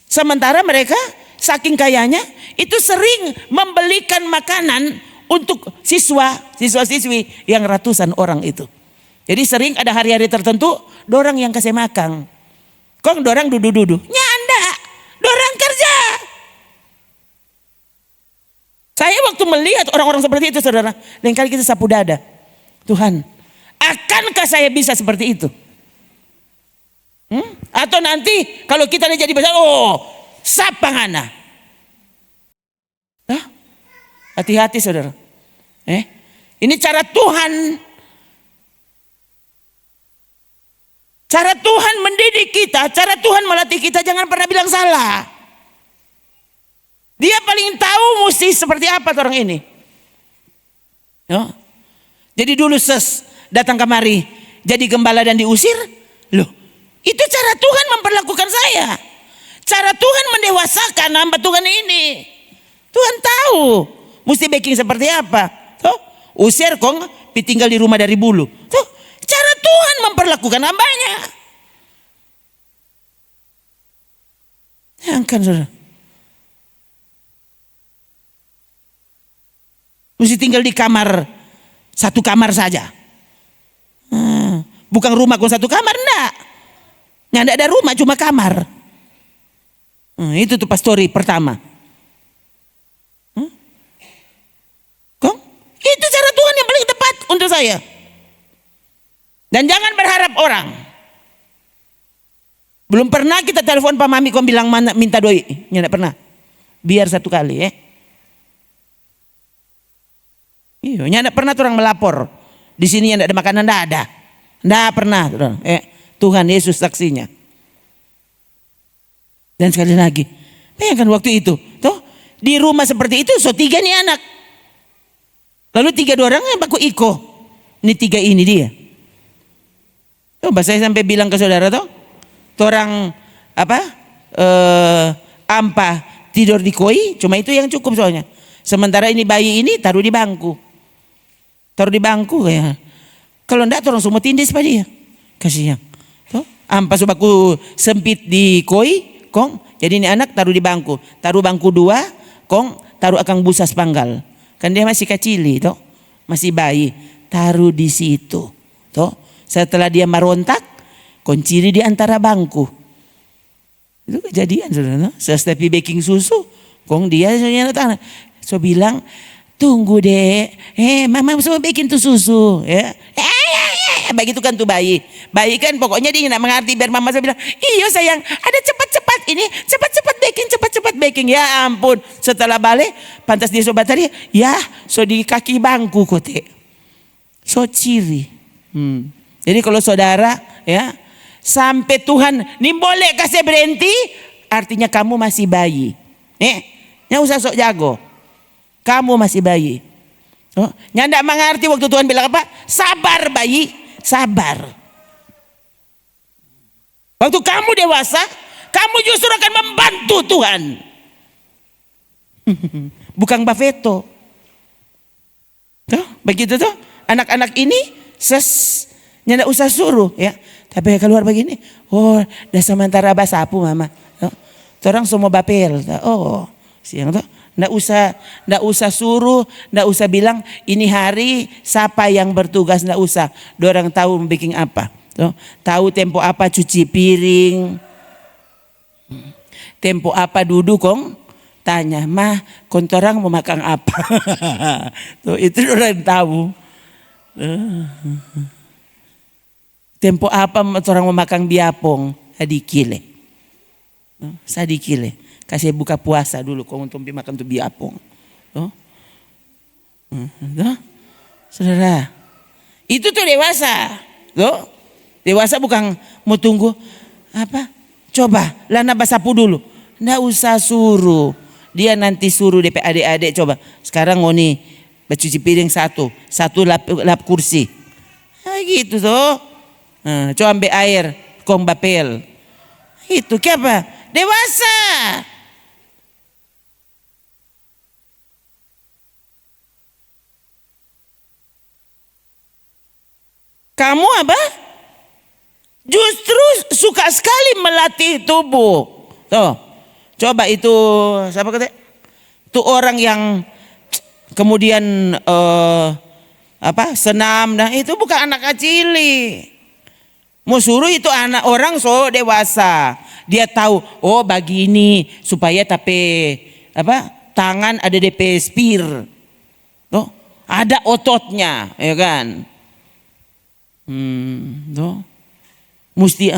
Sementara mereka saking kayanya itu sering membelikan makanan untuk siswa-siswi yang ratusan orang itu. Jadi sering ada hari-hari tertentu dorang yang kasih makan. Kok dorang dudu-dudu? Nyanda, dorang kerja. Saya waktu melihat orang-orang seperti itu, saudara, lain kali kita sapu dada. Tuhan, akankah saya bisa seperti itu? Atau nanti kalau kita jadi besar, siapa ngana? Hati-hati, saudara. Ini cara Tuhan. Cara Tuhan mendidik kita, cara Tuhan melatih kita, jangan pernah bilang salah. Dia paling tahu mesti seperti apa orang ini. Jadi dulu datang kemari jadi gembala dan diusir. Loh, itu cara Tuhan memperlakukan saya. Cara Tuhan mendewasakan hamba Tuhan ini. Tuhan tahu mesti baking seperti apa. Usir kong tinggal di rumah dari bulu. Cara Tuhan memperlakukan hambanya. Jangan, saudara. Mesti tinggal di kamar, 1 kamar saja. Bukan rumah kok 1 kamar, enggak. Nggak ada rumah, cuma kamar. Itu tuh pastori pertama. Kong, itu cara Tuhan yang paling tepat untuk saya. Dan jangan berharap orang. Belum pernah kita telepon Pak Mami kau bilang mana minta doi. Tidak pernah. Biar 1 kali ya. Iya, tidak pernah orang melapor. Di sini yang tidak ada makanan tidak ada. Tidak pernah. Tuhan Yesus saksinya. Dan sekali lagi, bayangkan waktu itu, di rumah seperti itu, 3 nih anak. Lalu 3 orang yang baku iko. Ini 3 ini dia. Saya sampai bilang ke saudara orang ampa tidur di koi, cuma itu yang cukup soalnya. Sementara ini bayi ini taruh di bangku ya. Kalau enggak orang semua tindis pada dia, kasihan. Ampa subaku sempit di koi, kong. Jadi ini anak taruh di bangku 2, kong taruh akang busas panggal. Kan dia masih kecili, masih bayi, taruh di situ, Setelah dia merontak, kunciri di antara bangku. Itu kejadian, saudara. Setiap baking susu, kong dia so bilang, tunggu deh, mama semua bikin tuh susu, ya. begitu kan tuh bayi. Bayi kan pokoknya dia nak mengerti biar mama saya bilang, iya sayang, ada cepat-cepat ini, cepat-cepat baking. Ya ampun, setelah balik, pantas dia sobat tadi, ya, so di kaki bangku kote. So ciri. Jadi kalau saudara, ya, sampai Tuhan, ini boleh kasih berhenti, artinya kamu masih bayi. Nggak usah sok jago. Kamu masih bayi. Oh, nyandak mengerti waktu Tuhan bilang apa? Sabar bayi, sabar. Waktu kamu dewasa, kamu justru akan membantu Tuhan. Bukan Buffetto. Tuh, begitu tuh. Anak-anak ini nyandak usah suruh ya. Tapi keluar begini, oh, dah sementara basapu mama. Oh, orang semua bapel. Oh, siang tuh. Nggak usah suruh, nggak usah bilang ini hari siapa yang bertugas, nggak usah. Dorang tahu bikin apa, tahu tempo apa cuci piring, tempo apa duduk kong. Tanya, mah kontorang mau makan apa? Tuh itu orang tahu. Tempo apa orang mau makan biapong, sadikile, sadikile. Kasih buka puasa dulu kau untuk makan tuh biapong. Saudara, itu tuh dewasa. Dewasa bukan mau tunggu apa? Coba lana basapu dulu. Nggak usah suruh. Dia nanti suruh DP adik-adik coba. Sekarang mau nih bercuci piring satu lap kursi. Nah, gitu tuh. Coba ambil air, kong bapel. Itu apa? Dewasa. Kamu apa? Justru suka sekali melatih tubuh. Tuh, coba itu siapa kata? Itu orang yang kemudian senam, nah itu bukan anak kecil. Mau suruh itu anak orang so dewasa. Dia tahu, oh begini supaya tapi tangan ada DP spear. Tuh, ada ototnya, ya kan? Mesti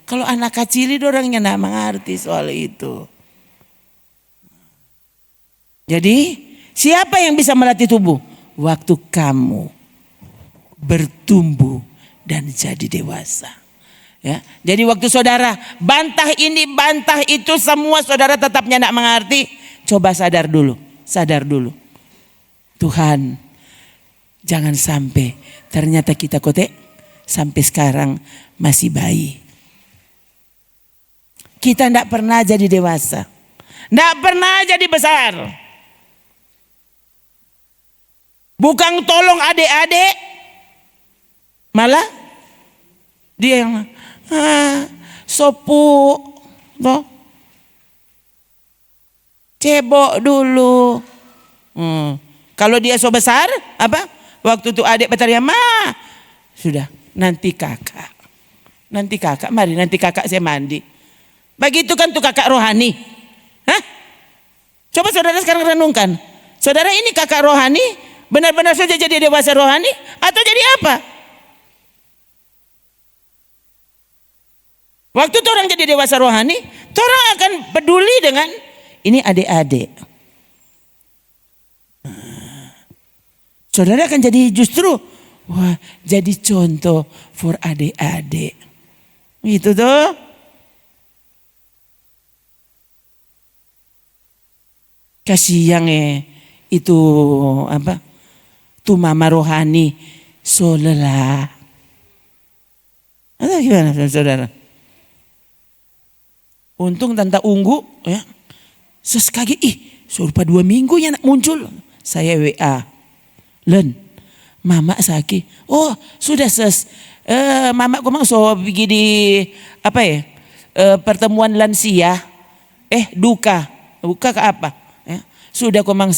kalau anak kecil itu orangnya nggak mengerti soal itu. Jadi siapa yang bisa melatih tubuh? Waktu kamu bertumbuh dan jadi dewasa. Ya, jadi waktu saudara bantah ini bantah itu semua saudara tetapnya nggak mengerti. Coba sadar dulu. Tuhan, jangan sampai ternyata kita sampai sekarang masih bayi. Kita tidak pernah jadi dewasa. Tidak pernah jadi besar. Bukan tolong adik-adik. Malah dia yang sopu. Cebok dulu. Kalau dia so besar, waktu itu adik bertanya, "Ma, sudah, nanti kakak, mari nanti kakak saya mandi." Begitu kan tuh kakak rohani. Hah? Coba saudara sekarang renungkan. Saudara ini kakak rohani, benar-benar saja jadi dewasa rohani atau jadi apa? Waktu tuh orang jadi dewasa rohani, orang akan peduli dengan ini adik-adik. Saudara akan jadi justru jadi contoh for adik-adik. Gitu tuh. Kasih yang itu tuh mama rohani so lelah. Atau gimana saudara? Untung tante Unggu ya. Sesekali serupa 2 minggu ya nak muncul. Saya WA. Len, mama sakit. Oh sudah mama kumang so pergi di pertemuan lansia. Duka ke apa? Ya. Sudah kumang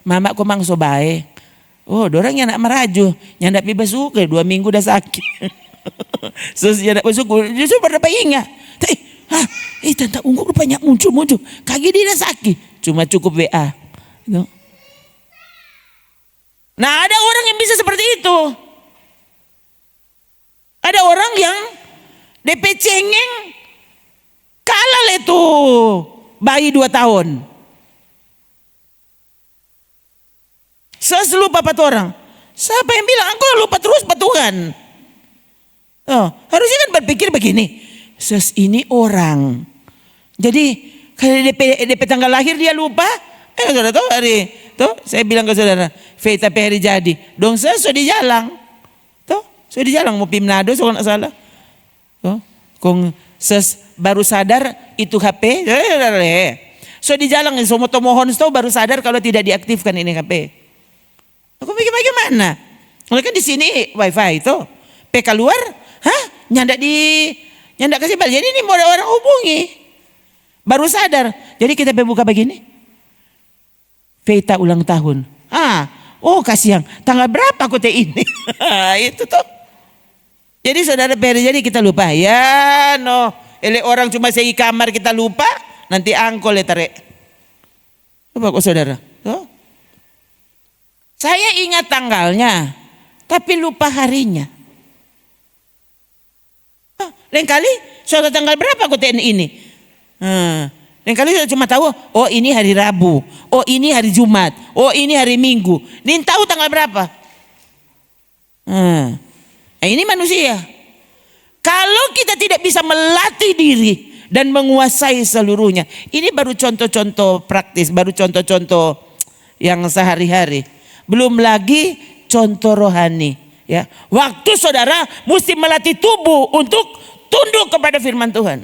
mama kumang so baik. Oh dorang yang nak meraju. Yang nak basuh 2 minggu dah sakit. Yang nak basuh justru pada ingat. Tante Unggu rupanya muncul. Kaki dia dah sakit. Cuma cukup WA. No. Nah ada orang yang bisa seperti itu. Ada orang yang DP cengeng kalah itu bayi 2 tahun. Saya lupa pat orang. Siapa yang bilang engkau lupa terus pat Tuhan? Oh, harusnya kan berpikir begini. Ini orang. Jadi kalau DP tanggal lahir dia lupa. Saudara tahu hari. Tuh, saya bilang ke saudara. Tapi hari jadi. Dong saya sudah di jalan. Tuh, sudah di jalan mau Pimnado kalau nggak salah. Tuh, kong baru sadar itu HP. So di jalan semua mohon baru sadar kalau tidak diaktifkan ini HP. Aku pikir bagaimana? Mulai kan di sini wifi itu. PK keluar, nyandak kasih balik. Jadi ini mau ada orang hubungi. Baru sadar. Jadi kita buka begini. Veta ulang tahun. Oh kasihan. Tanggal berapa aku teh ini? Itu tuh. Jadi saudara Peri, jadi kita lupa. Ya no. Ele orang cuma segi kamar kita lupa. Nanti angkol ya tarik. Coba kok saudara. Tuh. Saya ingat tanggalnya, tapi lupa harinya. Lain kali, suatu tanggal berapa aku TNI ini? Lain kali saya cuma tahu, oh ini hari Rabu, oh ini hari Jumat, oh ini hari Minggu. Nih tahu tanggal berapa? Ini manusia. Kalau kita tidak bisa melatih diri dan menguasai seluruhnya, ini baru contoh-contoh praktis, baru contoh-contoh yang sehari-hari. Belum lagi contoh rohani, ya. Waktu saudara mesti melatih tubuh untuk tunduk kepada firman Tuhan.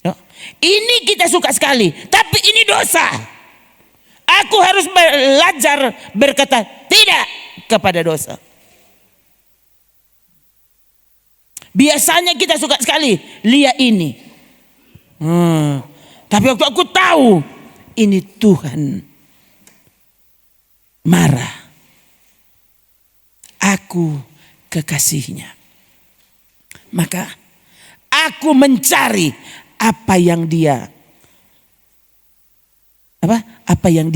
Ya. Ini kita suka sekali, tapi ini dosa. Aku harus belajar berkata tidak kepada dosa. Biasanya kita suka sekali lihat ini. Tapi waktu aku tahu ini Tuhan marah. Aku kekasihnya. Maka aku mencari apa yang dia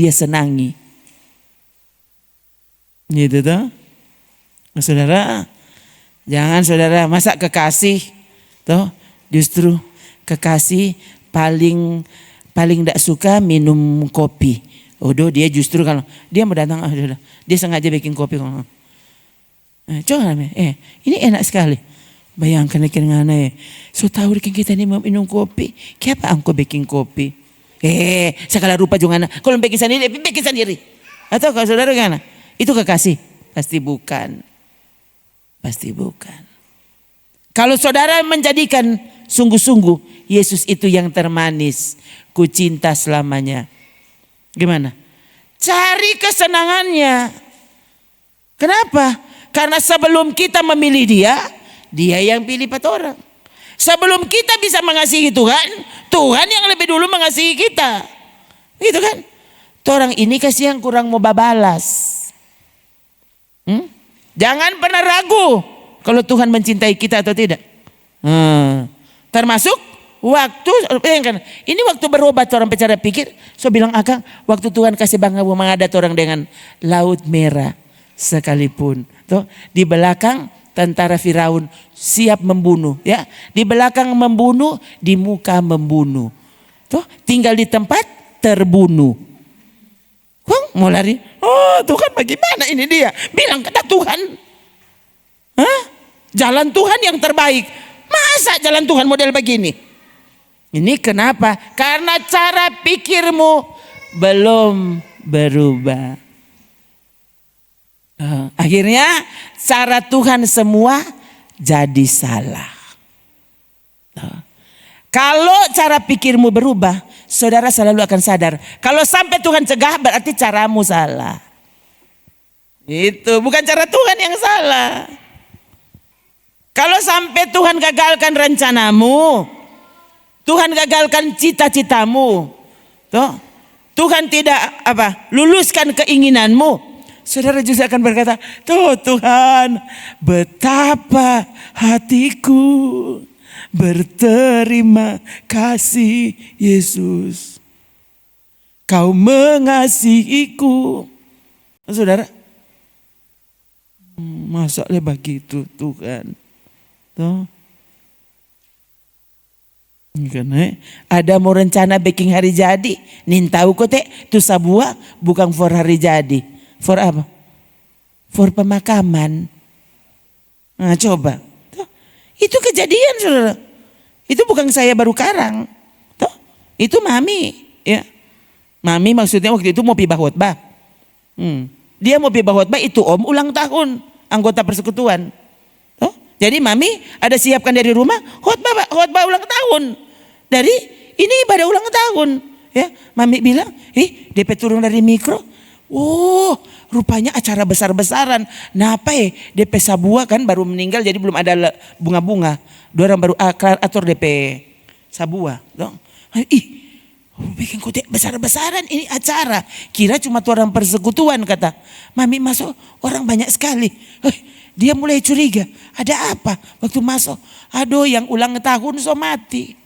senangi. Gitu toh. Saudara, jangan saudara masa kekasih toh justru kekasih paling tidak suka minum kopi. Dia justru kalau dia mau datang, dia sengaja bikin kopi. Coba ini enak sekali. Bayangkan ngana so tahu kita ini mau minum kopi. Kenapa angko bikin kopi? Segala rupa juga kalau bikin sendiri. Atau kalau saudara gimana? Itu kekasih? Pasti bukan. Pasti bukan. Kalau saudara menjadikan sungguh-sungguh Yesus itu yang termanis, ku cinta selamanya. Gimana? Cari kesenangannya. Kenapa? Karena sebelum kita memilih dia yang pilih 4 orang. Sebelum kita bisa mengasihi Tuhan yang lebih dulu mengasihi kita. Gitu kan? Orang ini kasihan kurang mau balas. Jangan pernah ragu kalau Tuhan mencintai kita atau tidak. Termasuk waktu, ini waktu berobat orang bicara pikir, so bilang Akang, waktu Tuhan kasih bangga mengadat orang dengan laut merah sekalipun. Tuh, di belakang tentara Firaun siap membunuh, ya. Di belakang membunuh, di muka membunuh. Tuh, tinggal di tempat terbunuh. Mau lari, oh Tuhan bagaimana ini dia? Bilang kata Tuhan, jalan Tuhan yang terbaik. Masa jalan Tuhan model begini? Ini kenapa? Karena cara pikirmu belum berubah. Akhirnya cara Tuhan semua jadi salah. Kalau cara pikirmu berubah, saudara selalu akan sadar. Kalau sampai Tuhan cegah berarti caramu salah. Itu bukan cara Tuhan yang salah. Kalau sampai Tuhan gagalkan rencanamu, Tuhan gagalkan cita-citamu, Tuhan tidak luluskan keinginanmu, saudara justru akan berkata, tuh Tuhan, betapa hatiku berterima kasih Yesus, Kau mengasihiku. Saudara, masa begitu Tuhan? Tuh. Karena ada mau rencana baking hari jadi. Nin tahu kok teh tu sabua bukan for hari jadi. For apa? For pemakaman. Nah coba. Tuh. Itu kejadian saudara. Itu bukan saya baru karang. Tuh. Itu mami. Ya. Mami maksudnya waktu itu mau pibah khotbah. Dia mau pibah khotbah itu om ulang tahun anggota persekutuan. Tuh. Jadi mami ada siapkan dari rumah khotbah ulang tahun. Dari ini ibadah ulang tahun. Ya, mami bilang, DP turun dari mikro. Oh, rupanya acara besar-besaran. Napa DP sabua kan baru meninggal jadi belum ada bunga-bunga. Dua orang baru atur DP sabua. Dong. Bikin kotek besar-besaran ini acara. Kira cuma tuh orang persekutuan kata. Mami masuk orang banyak sekali. Dia mulai curiga. Ada apa waktu masuk? Aduh yang ulang tahun so mati.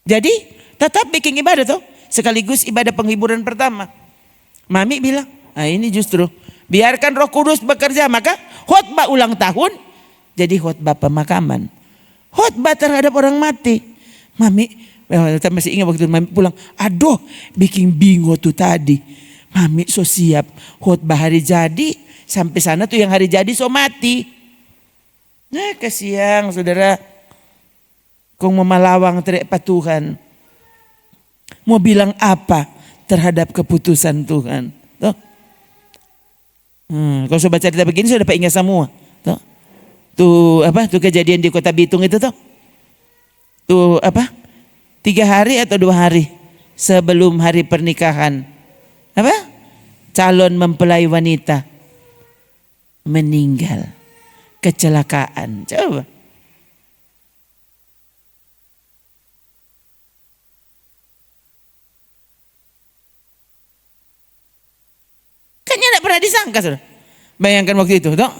Jadi tetap bikin ibadah tuh. Sekaligus ibadah penghiburan pertama. Mami bilang, ini justru biarkan Roh Kudus bekerja. Maka khotbah ulang tahun jadi khotbah pemakaman. Khotbah terhadap orang mati. Mami saya masih ingat waktu mami pulang. Aduh bikin bingo tuh tadi. Mami so siap khotbah hari jadi. Sampai sana tuh yang hari jadi so mati. Nah kasihan saudara. Kung memalawang teriak Tuhan. Mau bilang apa terhadap keputusan Tuhan. Tuh. Kalau saya baca cerita begini sudah dapat ingat semua. Tuh. Tuh kejadian di Kota Bitung itu tuh. Tuh 3 hari atau 2 hari sebelum hari pernikahan. Calon mempelai wanita meninggal. Kecelakaan. Coba. Kan tidak pernah disangka sudah. Bayangkan waktu itu. Dong.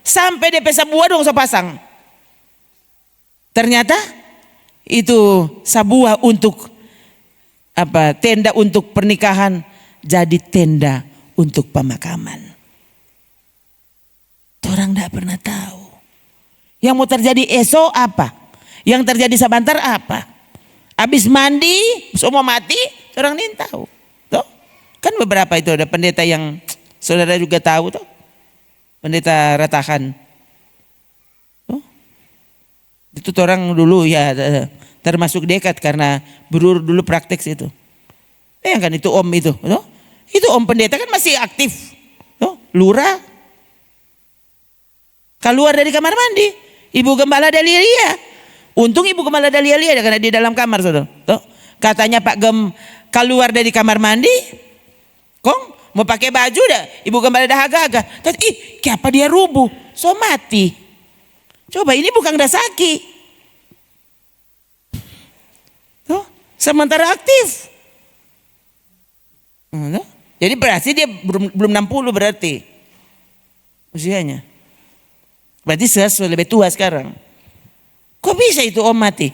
Sampai DP sabua dong saya pasang. Ternyata itu sabua untuk tenda untuk pernikahan jadi tenda untuk pemakaman. Orang tidak pernah tahu. Yang mau terjadi esok apa? Yang terjadi sebentar apa? Habis mandi semua mati, orang ini tahu. Tuh. Kan beberapa itu ada pendeta yang saudara juga tahu tuh. Pendeta Ratahan. Itu orang dulu ya termasuk dekat karena dulu praktek situ. Kan itu om itu. Itu om pendeta kan masih aktif. Lurah. Keluar dari kamar mandi. Ibu Gembala Dahlia. Untung Ibu Gembala Dahlia karena di dalam kamar saudara. Katanya Pak Gem keluar dari kamar mandi. Kong mau pakai baju dah. Ibu Gembala dah agak-agak. Kenapa dia rubuh? So mati. Coba ini bukan dasaki. Tuh, sementara aktif. Jadi berarti dia belum 60 berarti. Usianya. Berarti lebih tua sekarang. Kok bisa itu om mati?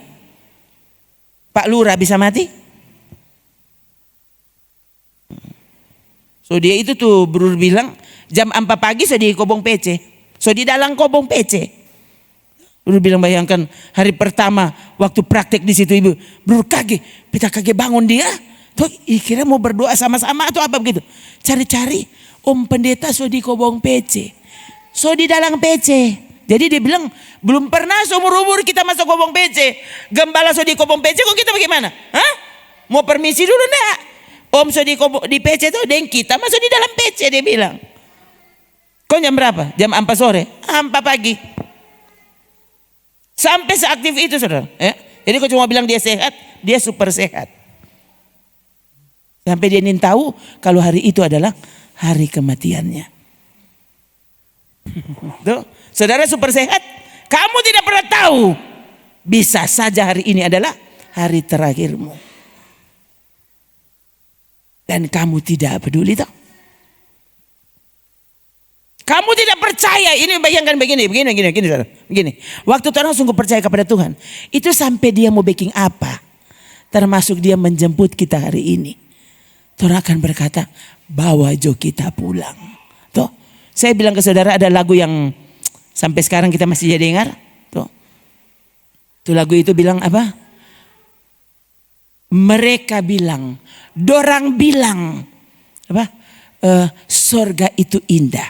Pak Lurah bisa mati? So dia itu tuh bro bilang jam 4 pagi so di kobong PC. So di dalam kobong PC. Bro bilang bayangkan hari pertama waktu praktek di situ ibu. Bro kita kaget bangun dia. Tuh kira mau berdoa sama-sama atau apa begitu. Cari-cari om pendeta so di kobong PC. So di dalam PC. Jadi dia bilang belum pernah seumur-umur kita masuk kobong PC. Gembala so di kobong PC kok kita bagaimana? Mau permisi dulu enggak? Om so di PC tuh dan kita masuk di dalam PC dia bilang. Kok jam berapa? Jam 4 sore? 4 pagi. Sampai seaktif itu saudara. Jadi kok cuma bilang dia sehat, dia super sehat. Sampai dia ingin tahu kalau hari itu adalah hari kematiannya. Tuh, saudara super sehat. Kamu tidak pernah tahu. Bisa saja hari ini adalah hari terakhirmu. Dan kamu tidak peduli toh. Kamu tidak percaya. Ini bayangkan begini. Waktu orang sungguh percaya kepada Tuhan. Itu sampai dia mau baking apa. Termasuk dia menjemput kita hari ini. Tuhan akan berkata, bawa jo kita pulang. Tuh, saya bilang ke saudara ada lagu yang sampai sekarang kita masih dengar. Tuh, Itu lagu itu bilang apa? Mereka bilang, dorang bilang apa? Sorga itu indah.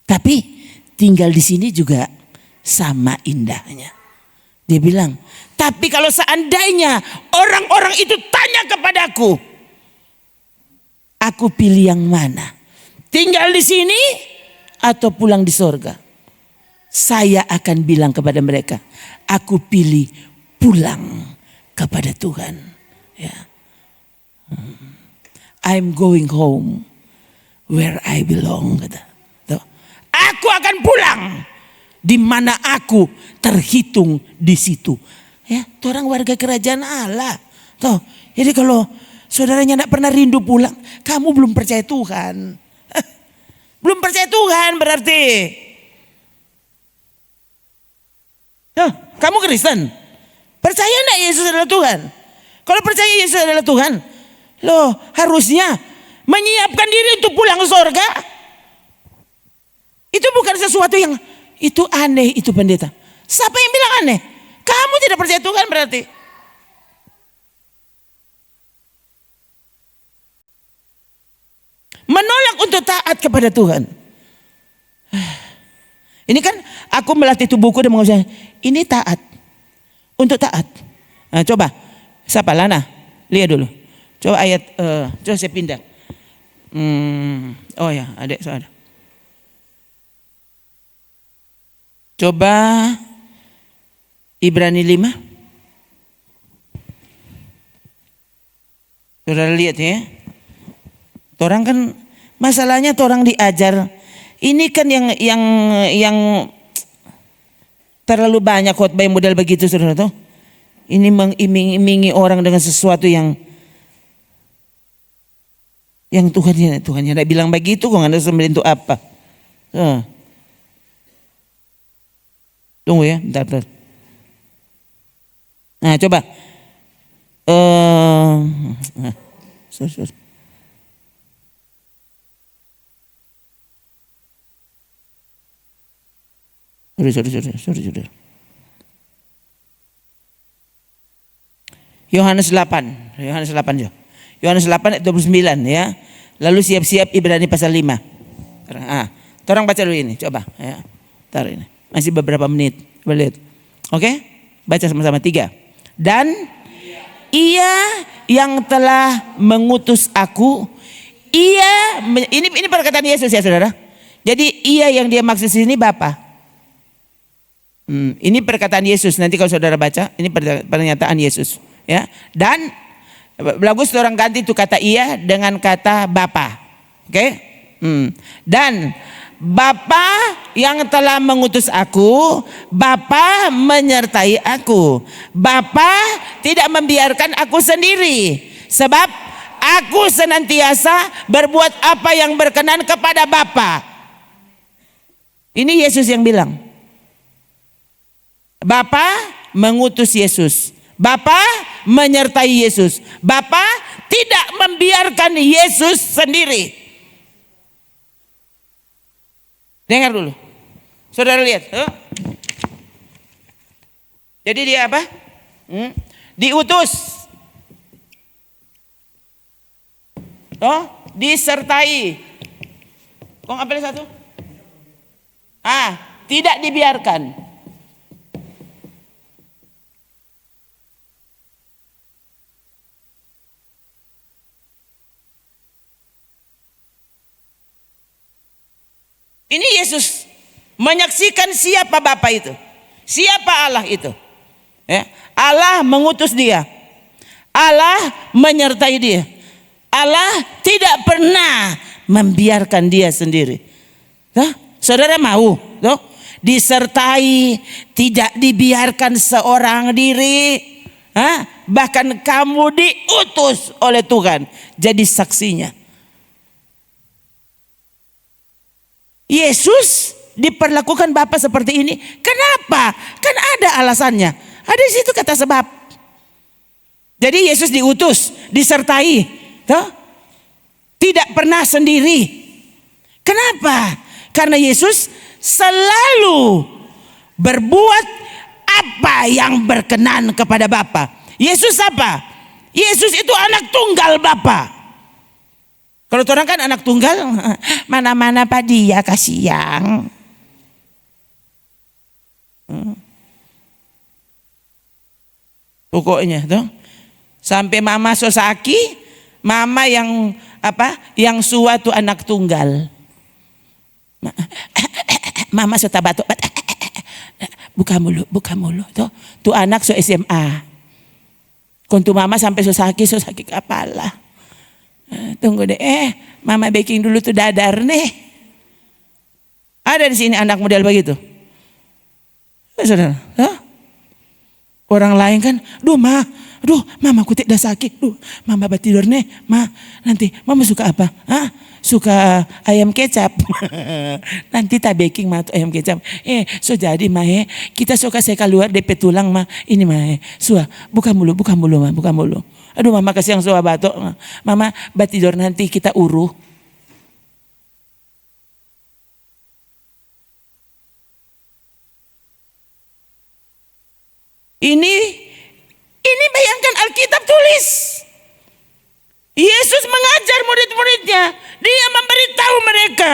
Tapi tinggal di sini juga sama indahnya. Dia bilang, tapi kalau seandainya orang-orang itu tanya kepadaku, aku pilih yang mana? Tinggal di sini atau pulang di sorga? Saya akan bilang kepada mereka, aku pilih pulang kepada Tuhan. Ya. I'm going home where I belong. Kata. Tuh. Aku akan pulang di mana aku terhitung di situ. Ya, itu orang warga kerajaan Allah. Tuh. Jadi kalau saudaranya tidak pernah rindu pulang, kamu belum percaya Tuhan. Belum percaya Tuhan berarti. Kamu Kristen, percaya enggak Yesus adalah Tuhan? Kalau percaya Yesus adalah Tuhan, loh harusnya menyiapkan diri untuk pulang ke sorga. Itu bukan sesuatu yang itu aneh itu pendeta. Siapa yang bilang aneh? Kamu tidak percaya Tuhan berarti. Menolak untuk taat kepada Tuhan. Ini kan aku melatih tubuhku dan mengusahakan. Ini taat. Untuk taat. Nah, coba. Siapa? Lana. Lihat dulu. Coba ayat. Coba saya pindah. Oh ya, adik saudara. Coba Ibrani 5. Saudara lihat ya. Orang kan masalahnya orang diajar. Ini kan yang terlalu banyak khotbah yang model begitu saudara tuh. Ini mengiming-imingi orang dengan sesuatu yang Tuhannya tidak bilang begitu kok Anda sembelih untuk apa? Tunggu ya, bentar. Nah, coba. Sorry. Sorry. Yohanes 8 jo. Yohanes 8 ayat 29 ya. Lalu siap-siap Ibrani pasal 5. Orang baca dulu ini, coba ya. Tar ini. Masih beberapa menit. Coba lihat. Oke? Baca sama-sama 3. Dan ia yang telah mengutus aku, ini perkataan Yesus ya saudara. Jadi ia yang dia maksud sini Bapa. Ini perkataan Yesus. Nanti kalau saudara baca, ini pernyataan Yesus. Ya. Dan bagus orang ganti itu kata ia dengan kata Bapa. Oke? Dan Bapa yang telah mengutus aku, Bapa menyertai aku. Bapa tidak membiarkan aku sendiri, sebab aku senantiasa berbuat apa yang berkenan kepada Bapa. Ini Yesus yang bilang. Bapa mengutus Yesus. Bapa menyertai Yesus. Bapa tidak membiarkan Yesus sendiri. Dengar dulu. Saudara lihat. Jadi dia apa? Diutus. Disertai. Kok ambil satu? Tidak dibiarkan. Ini Yesus menyaksikan siapa Bapa itu. Siapa Allah itu. Ya. Allah mengutus dia. Allah menyertai dia. Allah tidak pernah membiarkan dia sendiri. Saudara mau disertai, tidak dibiarkan seorang diri. Bahkan kamu diutus oleh Tuhan jadi saksinya. Yesus diperlakukan Bapa seperti ini. Kenapa? Kan ada alasannya. Ada di situ kata sebab. Jadi Yesus diutus, disertai, tidak pernah sendiri. Kenapa? Karena Yesus selalu berbuat apa yang berkenan kepada Bapa? Yesus apa? Yesus itu anak tunggal Bapa. Kalau orang kan anak tunggal, mana-mana Pak dia kasihan. Pokoknya tuh sampai mama Sosaki, mama yang apa? Yang suatu anak tunggal. Mama suka batuk. Buka mulu tuh anak so SMA. Kontu mama sampai Sosaki kepala. Tunggu deh, mama baking dulu tuh dadar nih. Ada di sini anak model begitu. Saudara, orang lain kan, mama ku tidak sakit, mama tidur nih, nanti mama suka apa? Suka ayam kecap. Nanti tak baking ayam kecap. So jadi kita suka saya keluar DP tulang ini buka mulu. Aduh mama kasih yang suka batuk, mama tidur nanti kita uruh. Ini bayangkan Alkitab tulis. Yesus mengajar murid-muridnya. Dia memberitahu mereka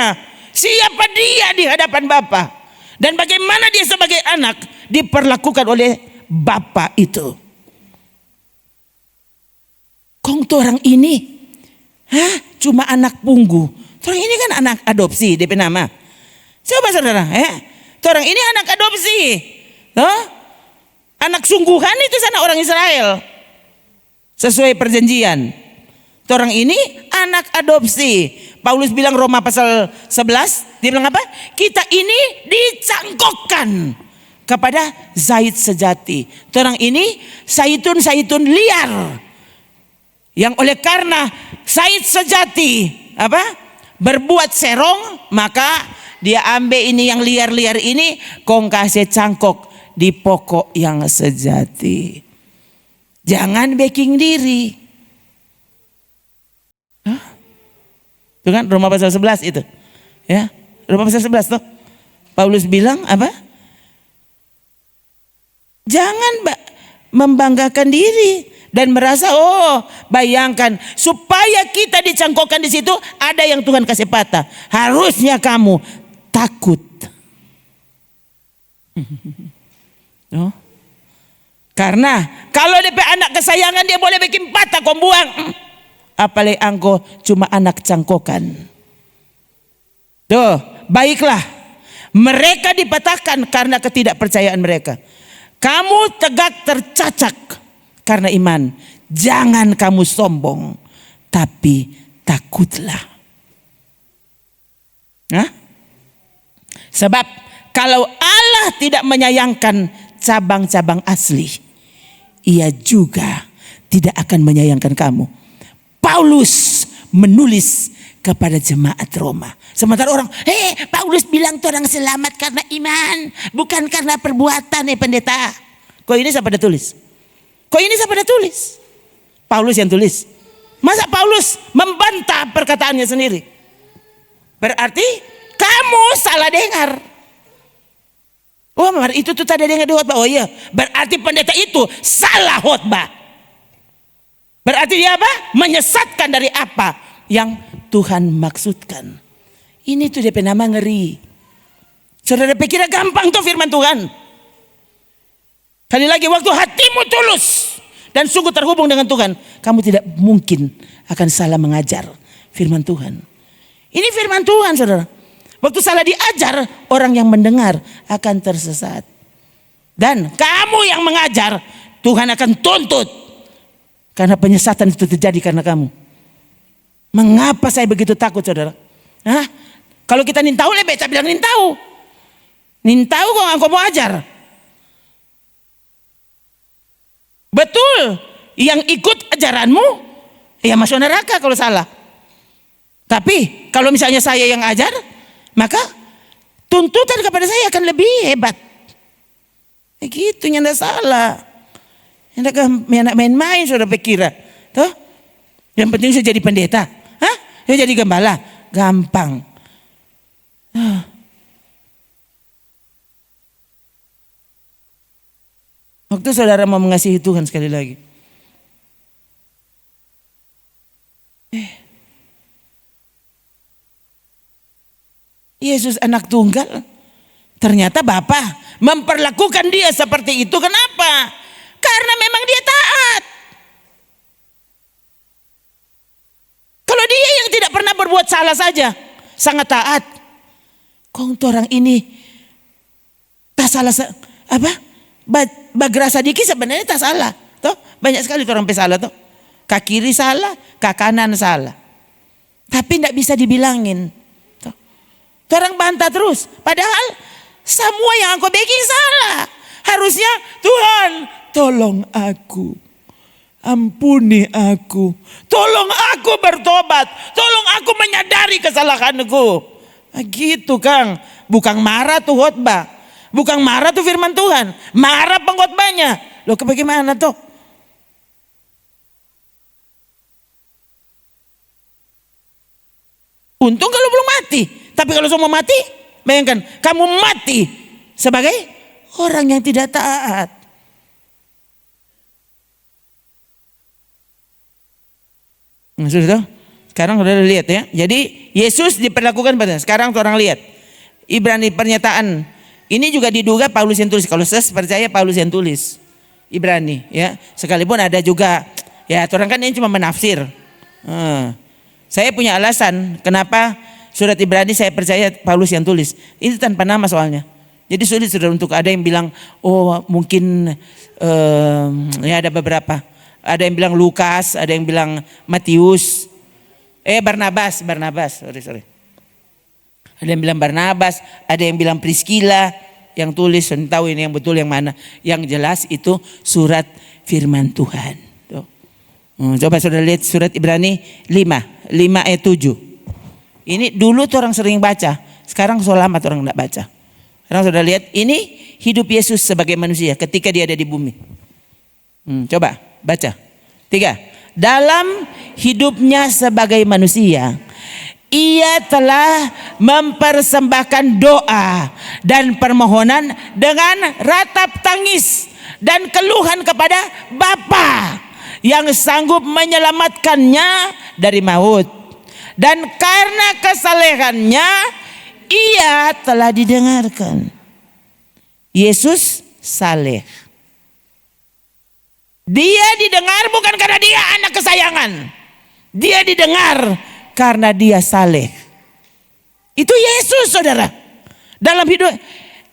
siapa dia di hadapan Bapa dan bagaimana dia sebagai anak diperlakukan oleh Bapa itu. Kong orang ini cuma anak punggu. Orang ini kan anak adopsi DP nama. Coba saudara, orang ini anak adopsi. Anak sungguhan itu sana orang Israel. Sesuai perjanjian. Orang ini anak adopsi. Paulus bilang Roma pasal 11. Dia bilang apa? Kita ini dicangkokkan kepada zait sejati. Orang ini zaitun liar. Yang oleh karena zait sejati berbuat serong, maka dia ambil ini yang liar-liar ini, kong kasih cangkok di pokok yang sejati. Jangan baking diri. Itu kan Roma pasal 11 itu. Ya, Roma pasal 11 tuh. Paulus bilang apa? Jangan membanggakan diri dan merasa bayangkan supaya kita dicangkokkan di situ ada yang Tuhan kasih patah. Harusnya kamu takut. Karena kalau DP anak kesayangan dia boleh bikin patah kau buang. Apalagi engkau cuma anak cangkokan. Baiklah. Mereka dipatahkan karena ketidakpercayaan mereka. Kamu tegak tercacak karena iman. Jangan kamu sombong, tapi takutlah. Sebab kalau Allah tidak menyayangkan cabang-cabang asli, Ia juga tidak akan menyayangkan kamu. Paulus menulis kepada jemaat Roma. Sementara orang, Paulus bilang tuh orang selamat karena iman, bukan karena perbuatan pendeta. Kok ini siapa dah tulis? Paulus yang tulis. Masa Paulus membantah perkataannya sendiri? Berarti kamu salah dengar. Itu tuh tadi dengar di khotbah. Oh iya, berarti pendeta itu salah khotbah. Berarti dia apa? Menyesatkan dari apa yang Tuhan maksudkan. Ini tuh DP nama ngeri. Saudara pikirnya gampang tuh firman Tuhan. Kali lagi waktu hatimu tulus dan sungguh terhubung dengan Tuhan, kamu tidak mungkin akan salah mengajar firman Tuhan. Ini firman Tuhan, saudara. Waktu salah diajar, orang yang mendengar akan tersesat. Dan kamu yang mengajar, Tuhan akan tuntut. Karena penyesatan itu terjadi karena kamu. Mengapa saya begitu takut, saudara? Kalau kita nintau, lebih saya bilang nintau. Nintau kok engkau mau ajar. Betul, yang ikut ajaranmu, ya masuk neraka kalau salah. Tapi kalau misalnya saya yang ajar, maka tuntutan kepada saya akan lebih hebat. Begitu, nyanda salah. Yang main-main sudah pikir. Tuh, yang penting saya jadi pendeta. Saya jadi gembala, gampang. Waktu saudara mau mengasihi Tuhan sekali lagi. Yesus anak tunggal. Ternyata Bapa memperlakukan dia seperti itu. Kenapa? Karena memang dia taat. Kalau dia yang tidak pernah berbuat salah saja, sangat taat. Kong orang ini tak salah apa? Bagrasa diki sebenarnya tak salah. Toh banyak sekali orang pesalah toh. Kak kiri salah, kak kanan salah. Tapi tidak bisa dibilangin. Toh. Orang bantah terus. Padahal semua yang aku bikin salah. Harusnya Tuhan tolong aku. Ampuni aku. Tolong aku bertobat. Tolong aku menyadari kesalahanku. Gitu Kang. Bukan marah tuh khotbah. Bukan marah tuh firman Tuhan. Marah pengkhotbahnya. Loh bagaimana tuh? Untung kalau belum mati. Tapi kalau semua mati, bayangkan kamu mati sebagai orang yang tidak taat. Sudah tahu? Sekarang sudah lihat ya. Jadi Yesus diperlakukan pada. Sekarang orang lihat. Ibrani pernyataan. Ini juga diduga Paulus yang tulis. Kalau saya percaya Paulus yang tulis. Ibrani ya. Sekalipun ada juga. Ya orang kan ini cuma menafsir. Saya punya alasan kenapa surat Ibrani saya percaya Paulus yang tulis. Ini tanpa nama soalnya. Jadi sulit sudah untuk ada yang bilang. Oh mungkin ya ada beberapa. Ada yang bilang Lukas, ada yang bilang Matius, Barnabas, sorry. Ada yang bilang Barnabas, ada yang bilang Priscilla yang tulis, saya tahu ini yang betul yang mana. Yang jelas itu surat firman Tuhan. Tuh. Coba saudara lihat surat Ibrani 5 ayat 7. Ini dulu tuh orang sering baca, sekarang lama orang enggak baca. Sekarang saudara lihat, ini hidup Yesus sebagai manusia ketika dia ada di bumi. Coba baca. 3. Dalam hidupnya sebagai manusia, ia telah mempersembahkan doa dan permohonan dengan ratap tangis dan keluhan kepada Bapa yang sanggup menyelamatkannya dari maut. Dan karena kesalehannya ia telah didengarkan. Yesus saleh. Dia didengar bukan karena dia anak kesayangan. Dia didengar karena dia saleh. Itu Yesus saudara. Dalam hidup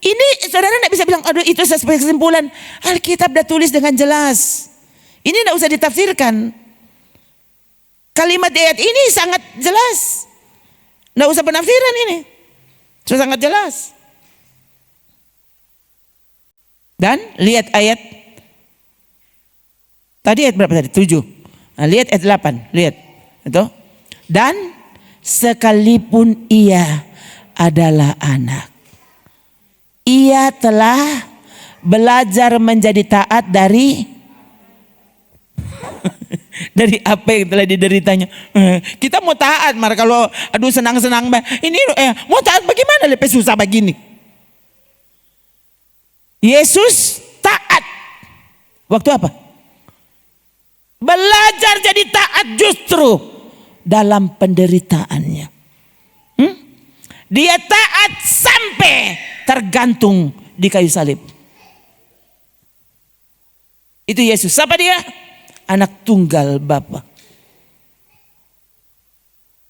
ini saudara tidak bisa bilang aduh itu sebagai kesimpulan. Alkitab sudah tulis dengan jelas. Ini tidak usah ditafsirkan. Kalimat ayat ini sangat jelas. Tidak usah penafsiran ini. Sudah sangat jelas. Dan lihat ayat tadi ayat berapa tadi? 7. Nah, lihat ayat 8. Lihat. Itu. Dan sekalipun ia adalah anak. Ia telah belajar menjadi taat dari apa yang telah dideritanya. Kita mau taat, mar kalau aduh senang-senang ini mau taat bagaimana lebih susah begini. Yesus taat. Waktu apa? Belajar jadi taat justru dalam penderitaannya. Dia taat sampai tergantung di kayu salib. Itu Yesus. Siapa dia? Anak tunggal Bapa.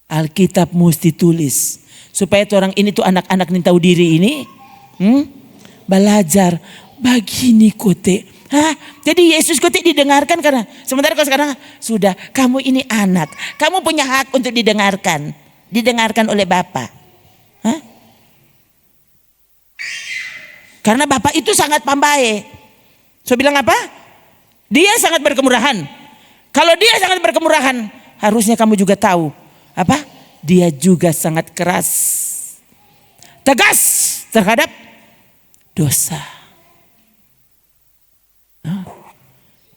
Alkitab mesti tulis supaya orang ini tuh anak-anak yang tahu diri ini belajar begini kote. Jadi Yesus kote didengarkan karena sementara kalau sekarang sudah kamu ini anak, kamu punya hak untuk didengarkan oleh Bapa. Karena Bapa itu sangat pambae. So bilang apa? Dia sangat berkemurahan. Kalau dia sangat berkemurahan, harusnya kamu juga tahu apa? Dia juga sangat keras, tegas terhadap dosa.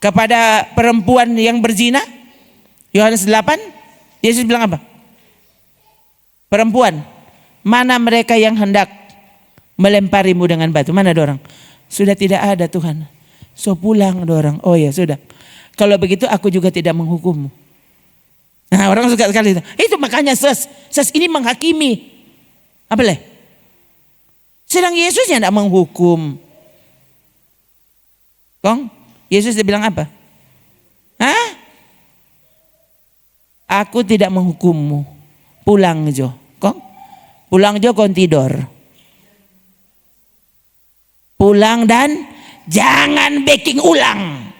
Kepada perempuan yang berzina, Yohanes 8, Yesus bilang apa? Perempuan, mana mereka yang hendak melemparimu dengan batu? Mana ada orang? Sudah tidak ada Tuhan. So pulang dorang. Oh ya sudah. Kalau begitu aku juga tidak menghukummu. Nah orang suka sekali. Itu makanya ses ini menghakimi. Apa leh? Sedang Yesus yang tidak menghukum. Kong, Yesus dia bilang apa? Hah? Aku tidak menghukummu. Pulang jo. Kong? Pulang jo kon tidur. Pulang dan jangan baking ulang.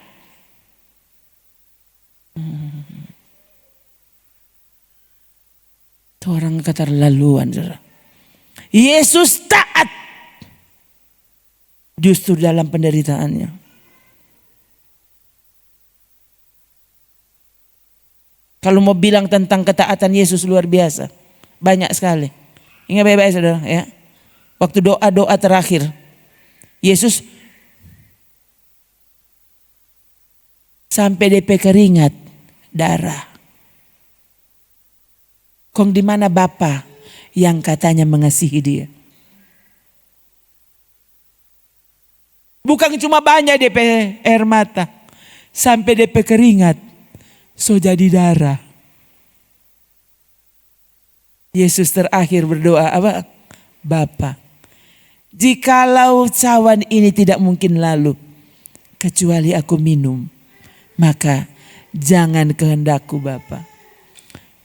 Itu orang keterlaluan. Yesus taat justru dalam penderitaannya. Kalau mau bilang tentang ketaatan Yesus luar biasa, banyak sekali. Ingat baik-baik saudara ya. Waktu doa-doa terakhir, Yesus sampai DP keringat darah. Kong di mana Bapa yang katanya mengasihi dia? Bukan cuma banyak DP air mata, sampai DP keringat so jadi darah. Yesus terakhir berdoa apa? Bapa, jikalau cawan ini tidak mungkin lalu kecuali aku minum, maka jangan kehendakku Bapa,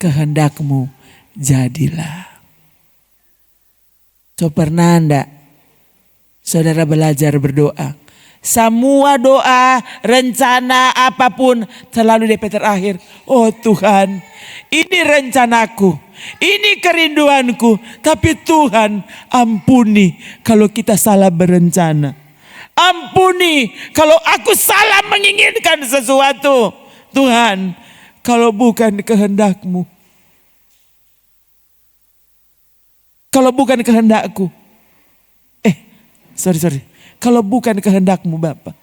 kehendakmu jadilah. So pernah enggak saudara belajar berdoa? Semua doa, rencana apapun selalu DP terakhir. Oh Tuhan, ini rencanaku, ini kerinduanku. Tapi Tuhan ampuni kalau kita salah berencana. Ampuni kalau aku salah menginginkan sesuatu. Tuhan, kalau bukan kehendakmu, kalau bukan kehendakku, sorry. Kalau bukan kehendakmu Bapa,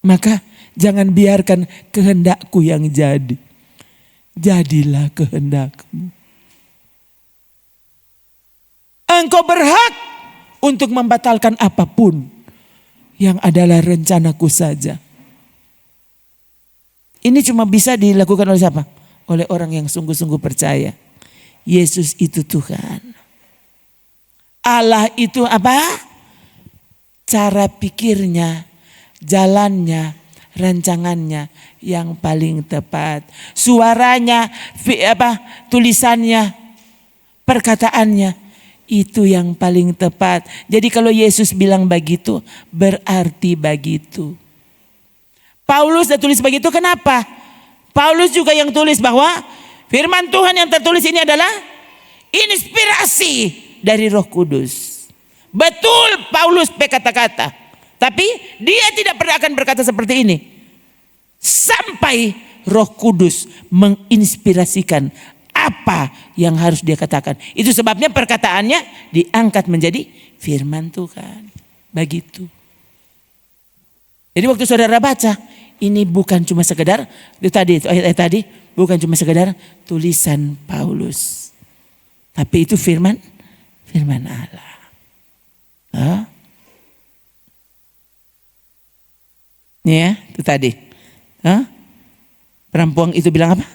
maka jangan biarkan kehendakku yang jadi. Jadilah kehendakmu. Engkau berhak untuk membatalkan apapun yang adalah rencanaku saja. Ini cuma bisa dilakukan oleh siapa? Oleh orang yang sungguh-sungguh percaya Yesus itu Tuhan. Allah itu apa? Cara pikirnya, jalannya, rancangannya yang paling tepat. Suaranya, tulisannya, perkataannya itu yang paling tepat. Jadi kalau Yesus bilang begitu, berarti begitu. Paulus sudah tulis begitu, kenapa? Paulus juga yang tulis bahwa firman Tuhan yang tertulis ini adalah inspirasi dari Roh Kudus. Betul Paulus berkata-kata, tapi dia tidak pernah akan berkata seperti ini sampai Roh Kudus menginspirasikan apa yang harus dia katakan. Itu sebabnya perkataannya diangkat menjadi firman Tuhan. Begitu. Jadi waktu saudara baca, ini bukan cuma sekedar ayat tadi bukan cuma sekedar tulisan Paulus, tapi itu firman Allah. Ya, itu tadi. Perempuan itu bilang apa?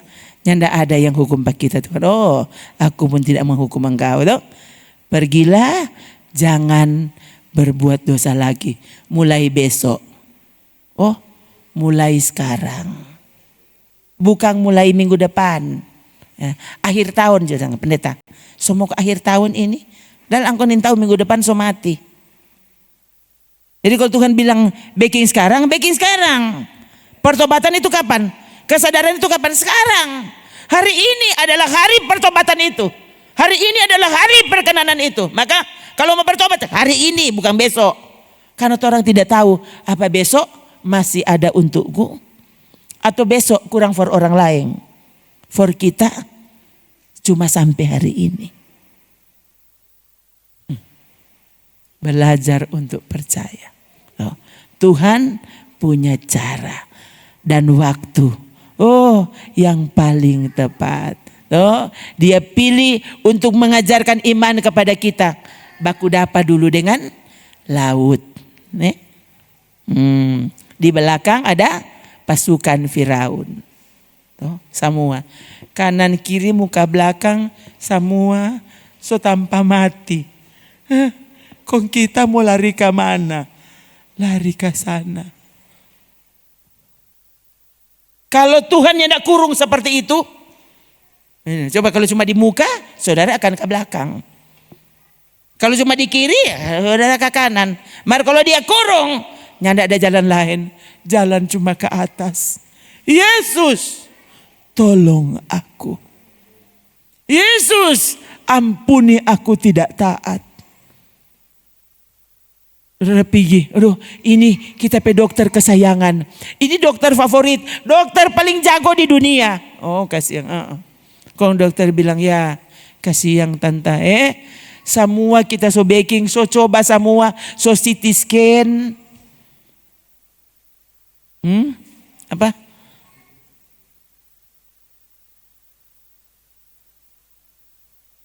Nyanda ada yang hukum pak kita Tuhan. Oh, aku pun tidak menghukum engkau. Tuh. Pergilah, jangan berbuat dosa lagi. Mulai besok. Oh, mulai sekarang. Bukan mulai minggu depan. Ya, akhir tahun jangan pendeta. Semua ke akhir tahun ini. Dan engkau tahu minggu depan so mati. Jadi kalau Tuhan bilang baking sekarang. Pertobatan itu kapan? Kesadaran itu kapan? Sekarang. Hari ini adalah hari pertobatan itu. Hari ini adalah hari perkenanan itu. Maka kalau mau bertobat hari ini bukan besok. Karena orang tidak tahu apa besok masih ada untukku. Atau besok kurang for orang lain. For kita cuma sampai hari ini. Belajar untuk percaya. Tuhan punya cara dan waktu. Oh, yang paling tepat. Dia pilih untuk mengajarkan iman kepada kita. Baku dapa dulu dengan laut. Nih. Di belakang ada pasukan Firaun. Tuh, semua. Kanan kiri muka belakang semua so tanpa mati. Kong kita mau lari ke mana? Lari ke sana. Kalau Tuhan yang tidak kurung seperti itu, coba kalau cuma di muka, saudara akan ke belakang. Kalau cuma di kiri, saudara ke kanan. Mari kalau dia kurung, nyanda ada jalan lain. Jalan cuma ke atas. Yesus, tolong aku. Yesus, ampuni aku tidak taat. Saudara pergi, aduh ini kita pe dokter kesayangan. Ini dokter favorit, dokter paling jago di dunia. Oh kasih yang, Kalau dokter bilang ya kasih yang tante, semua kita so baking, so coba semua, so CT scan. Apa?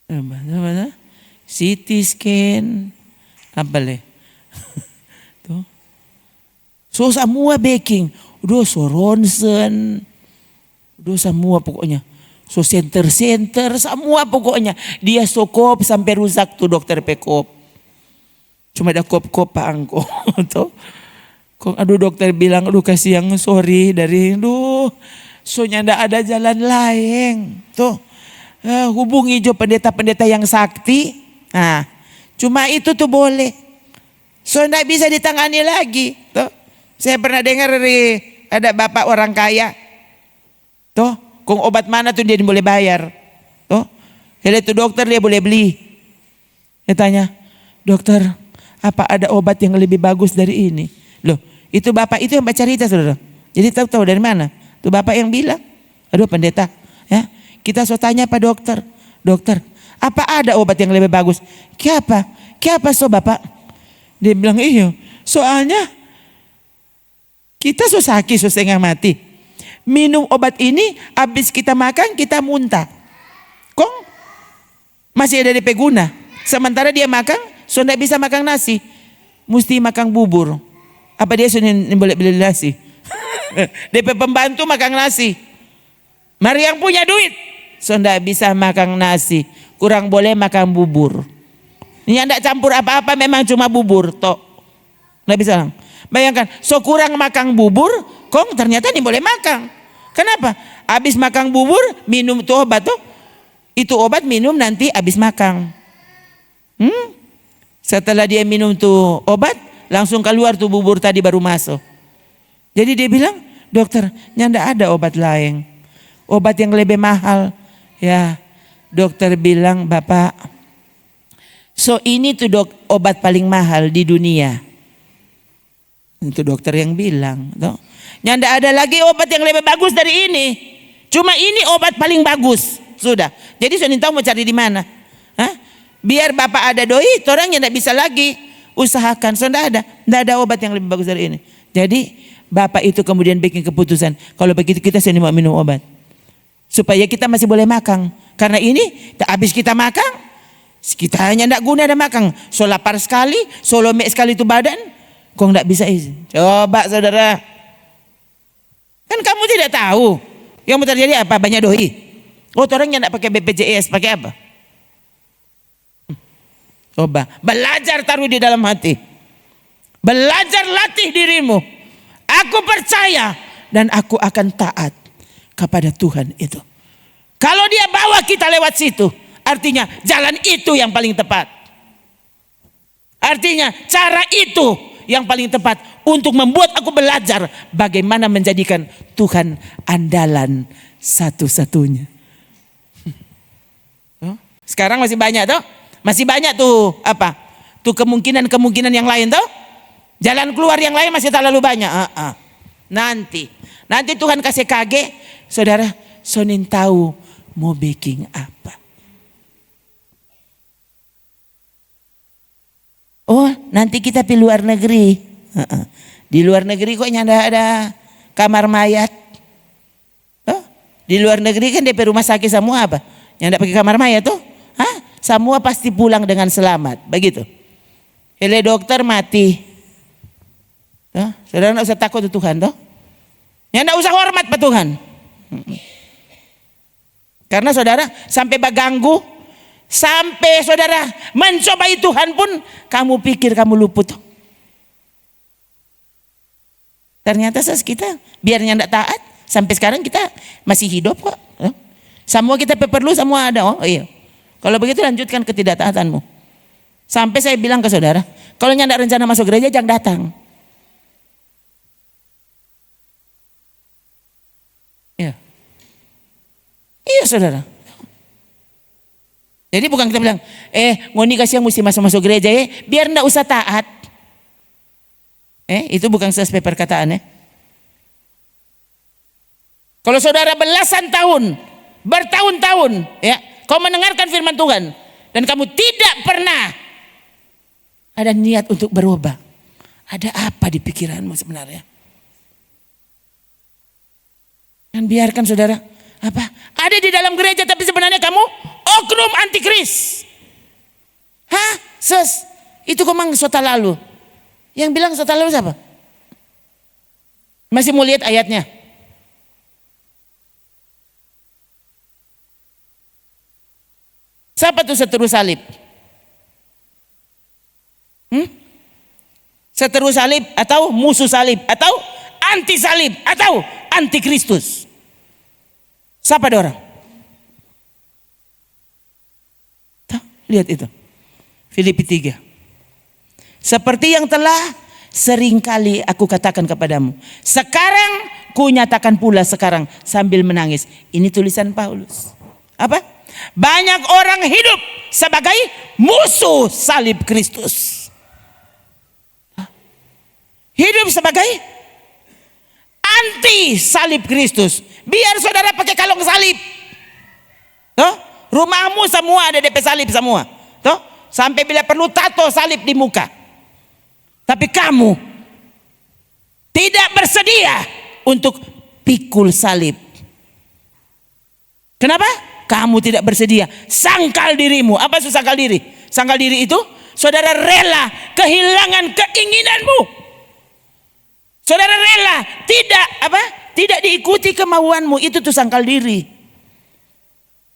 Mana? CT scan. Apa le? Tuh. So semua baking. Udah so ronsen. Udah semua pokoknya. So center semua pokoknya. Dia sokop sampai rusak tuh dokter pekop. Cuma ada kop-kop Pak Angko. Tuh. Kok aduh dokter bilang aduh kasih yang sorry dari so nyanda ada jalan lain. Tuh. Hubungi jo pendeta-pendeta yang sakti. Nah, cuma itu tuh boleh. So enggak bisa ditangani lagi. Tuh. Saya pernah dengar dari ada bapak orang kaya. Tuh. Kung obat mana tuh dia boleh bayar. Tuh. Jadi itu dokter dia boleh beli. Dia tanya, dokter apa ada obat yang lebih bagus dari ini? Loh itu bapak itu yang baca cerita saudara. Jadi tahu dari mana? Tuh bapak yang bilang. Aduh pendeta. Ya, kita so tanya Pak dokter. Dokter apa ada obat yang lebih bagus? Kenapa so bapak? Dia bilang iya. Soalnya kita so sakit so setengah mati. Minum obat ini habis kita makan kita muntah. Kong masih ada DP guna. Sementara dia makan so tidak bisa makan nasi. Mesti makan bubur. Apa dia sudah boleh beli nasi? DP pembantu makan nasi. Mari yang punya duit so tidak bisa makan nasi. Kurang boleh makan bubur. Ini tidak campur apa-apa memang cuma bubur tok. Tidak bisa. Bayangkan so kurang makan bubur. Kong ternyata ini boleh makan. Kenapa? Habis makan bubur minum tuh obat tuh. Itu obat minum nanti habis makan. Setelah dia minum tuh obat langsung keluar tuh bubur tadi baru masuk. Jadi dia bilang dokter nyanda ada obat lain. Obat yang lebih mahal. Ya dokter bilang bapak. So ini tuh obat paling mahal di dunia. Itu dokter yang bilang. Tuh. Nyanda ada lagi obat yang lebih bagus dari ini. Cuma ini obat paling bagus. Sudah. Jadi saya tahu mau cari di mana. Hah? Biar bapak ada doi, orang yang tidak bisa lagi usahakan. So tidak ada obat yang lebih bagus dari ini. Jadi bapak itu kemudian bikin keputusan. Kalau begitu kita sini mau minum obat. Supaya kita masih boleh makan. Karena ini habis kita makan, kita hanya tidak guna ada makan. So lapar sekali, so lemek sekali itu badan. Kok tidak bisa izin. Coba saudara. Kan kamu tidak tahu yang mau terjadi apa banyak doi. Oh orang yang tidak pakai BPJS pakai apa? Coba belajar taruh di dalam hati. Belajar latih dirimu. Aku percaya dan aku akan taat kepada Tuhan itu. Kalau dia bawa kita lewat situ, artinya jalan itu yang paling tepat. Artinya cara itu yang paling tepat untuk membuat aku belajar bagaimana menjadikan Tuhan andalan satu-satunya. Sekarang masih banyak tuh, masih banyak tuh apa? Tuh kemungkinan yang lain tuh. Jalan keluar yang lain masih terlalu banyak. Nanti Tuhan kasih kage, saudara, sonin tahu mau baking apa. Oh nanti kita pergi luar negeri. Di luar negeri kok nyanda ada kamar mayat. Di luar negeri kan DP rumah sakit semua apa? Nyanda pakai kamar mayat tuh. Semua pasti pulang dengan selamat. Begitu. Hele dokter mati. Toh? Saudara tidak usah takut ke Tuhan, toh? Ya tidak usah hormat ke Tuhan. Karena saudara sampai baganggu, sampai saudara mencobai Tuhan pun kamu pikir kamu luput. Ternyata kita biarnya tidak taat, sampai sekarang kita masih hidup kok. Semua kita perlu, semua ada. Oh iya. Kalau begitu lanjutkan ketidaktaatanmu. Sampai saya bilang ke saudara, kalau tidak rencana masuk gereja jangan datang. Iya. Iya saudara. Jadi bukan kita bilang, ngoni kasih yang mesti masuk gereja biar ndak usah taat. Itu bukan sesuai perkataan. Kalau saudara belasan tahun, bertahun-tahun, kau mendengarkan firman Tuhan dan kamu tidak pernah ada niat untuk berubah, ada apa di pikiranmu sebenarnya? Dan biarkan saudara, apa? Ada di dalam gereja tapi sebenarnya kamu oknum antikris. Hah? Itu komang sota lalu. Yang bilang sota lalu siapa? Masih mau lihat ayatnya? Siapa tuh seteru salib? Seteru salib atau musuh salib atau anti salib atau anti Kristus? Siapa ada orang? Tuh, lihat itu. Filipi 3. Seperti yang telah seringkali aku katakan kepadamu, sekarang ku nyatakan pula sekarang sambil menangis. Ini tulisan Paulus. Apa? Banyak orang hidup sebagai musuh salib Kristus. Hidup sebagai anti salib Kristus. Biar saudara pakai kalung salib. Toh? Rumahmu semua ada DP salib semua. Toh? Sampai bila perlu tato salib di muka. Tapi kamu tidak bersedia untuk pikul salib. Kenapa? Kamu tidak bersedia. Sangkal dirimu. Apa itu sangkal diri? Sangkal diri itu saudara rela kehilangan keinginanmu. Saudara rela tidak diikuti kemauanmu. Itu tuh sangkal diri.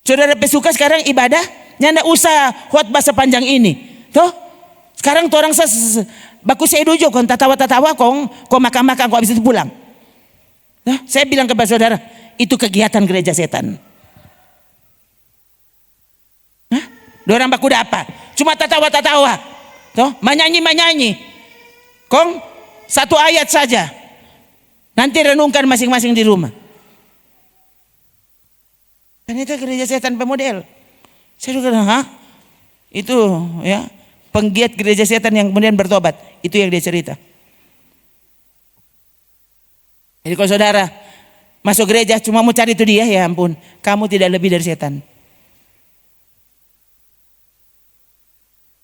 Saudara pesuka sekarang ibadah, nyanda usah khotbah sepanjang ini. Tuh, sekarang tuh orang baku saya dojo kon tatawa kong makan kok habis itu pulang. Nah, saya bilang kepada saudara, itu kegiatan gereja setan. Dorang baku apa? Cuma tatawa. Tuh, menyanyi. Kong satu ayat saja. Nanti renungkan masing-masing di rumah. Dan itu gereja setan pemodel. Saya juga itu ya penggiat gereja setan yang kemudian bertobat. Itu yang dia cerita. Jadi kalau saudara masuk gereja cuma mau cari itu dia, ya ampun, kamu tidak lebih dari setan.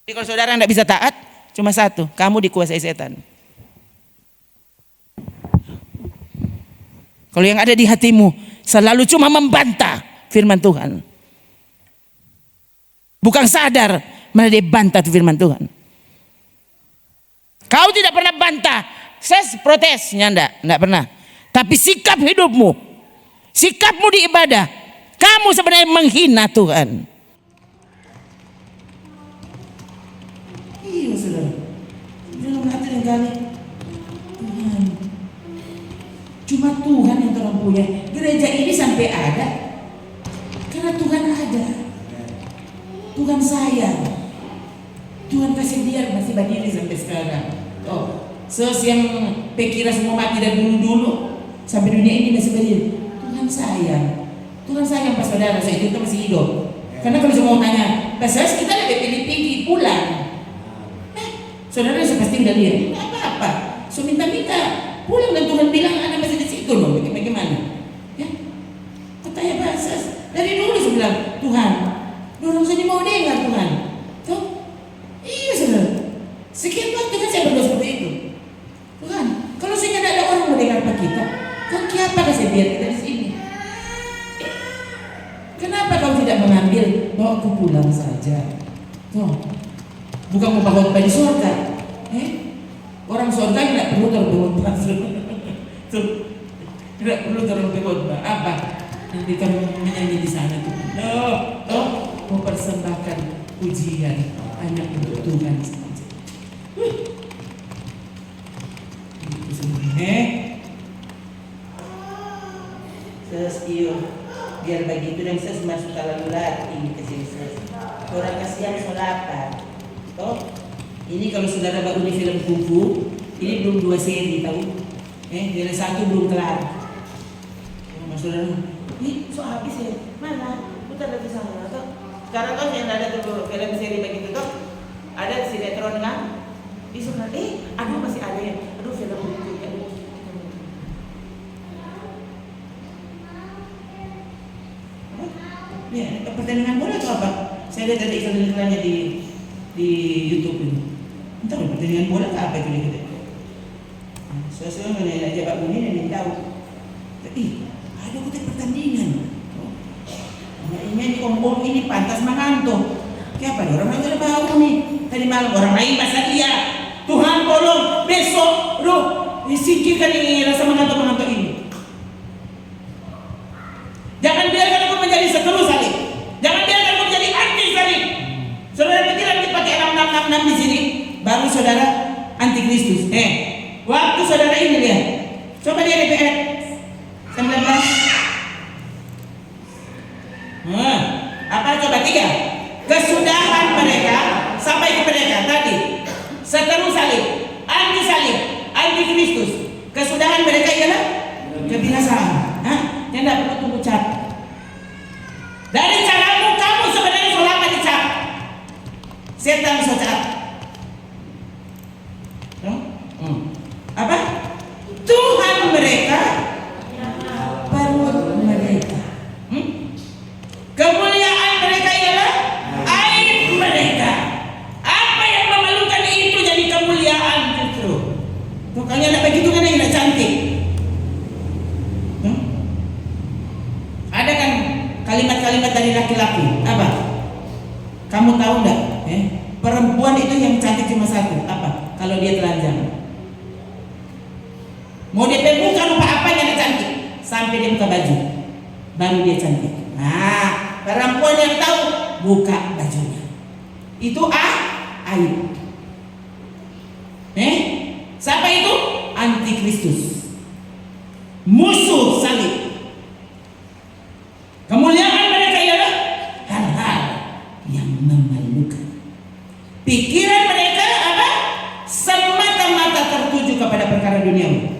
Jadi kalau saudara tidak bisa taat, cuma satu, kamu dikuasai setan. Kalau yang ada di hatimu selalu cuma membantah firman Tuhan, bukan sadar mana dia bantah firman Tuhan. Kau tidak pernah bantah, protesnya enggak pernah. Tapi sikap hidupmu, sikapmu di ibadah, kamu sebenarnya menghina Tuhan. Iya saudara, dalam hati yang kali Tuhan, cuma Tuhan yang orang punya. Gereja ini sampai ada karena Tuhan ada. Tuhan sayang. Tuhan kasih dia masih berdiri sampai sekarang. Yang pikir semua mati dari dulu sampai dunia ini masih berdiri. Tuhan sayang. Tuhan sayang pas saudara saya itu masih hidup. Karena kalau semua tanya, pas kita lebih pilih pulang. Saudara saya pasti udah lihat. Apa-apa. So minta pulang dan Tuhan bilang anak masih di situ loh. Bagaimana? Ya. Katanya bahasa dari dulu saya bilang Tuhan, dorong saya mau dengar Tuhan. Tuh, iya saudara. Sekian waktu kan saya berdoa seperti itu. Tuhan, kalau saya tidak ada orang mau dengar apa kita, kau kenapa kasih biar kita di sini? Kenapa kau tidak mengambil bawa aku pulang saja? Tuh, bukan mau bawa di surga. Orang surga tidak perlu berkhotbah. Tuh, tidak perlu berkhotbah. Apa? Nanti kamu menyanyi di sana tuh. Oh, mempersembahkan pujian hanya untuk Tuhan saja. Iyo, biar begitu dan ses masuk lalu latih ke sini ses. Orang kasihan solapan. Toh, ini kalau saudara baru di film kungfu, ini belum 2 seri tahu? Dari 1 belum kelar. Mas saudara, ini so habis ya? Mana? Putar lagi sana toh. Sekarang kan yang ada tuh film seri begitu toh, ada sinetron kan? Di sana, aduh masih ada ya. Aduh film kungfu ya. Ya, pertandingan bola atau apa? Saya lihat ada iklan-iklannya di YouTube ini. Entah pertandingan bola atau apa itu dia. Saya menanya aja Pak Buni dan tahu. Ada kutip pertandingan. Ini om-om ini pantas mengantuk. Kenapa orang lain ada bau nih? Tadi malam orang lain masa dia. Tuhan tolong besok, singkirkan ini rasa mengantuk ini. Jangan biarkan aku menjadi seteru salib. Jangan biarkan aku menjadi anti salib. Saudara pikir nanti pakai 6666 di sini baru saudara anti Kristus. Waktu saudara ini lihat. Coba dia DPR 19. Apa coba 3? Kesudahan mereka sampai ke mereka tadi. Seteru salib, anti Kristus. Kesudahan mereka ialah kebinasaan. Yang tidak perlu tunggu cap. Dari caramu kamu sebenarnya selama dicap. Setan bisa cap. Apa? Tuhan mereka, perut mereka. Kemuliaan mereka ialah aib mereka. Apa yang memalukan itu jadi kemuliaan justru. Pokoknya tidak begitu kan yang tidak cantik. Ada kan kalimat-kalimat dari laki-laki. Apa? Kamu tahu enggak? Perempuan itu yang cantik cuma satu. Apa? Kalau dia telanjang. Mau dia buka lupa apa yang cantik sampai dia buka baju, baru dia cantik. Nah, perempuan yang tahu buka bajunya. Itu aib. Siapa itu? Antikristus. Musuh salib. Kemuliaan mereka ialah hal-hal yang memalukan. Pikiran mereka apa? Semata-mata tertuju kepada perkara duniawi.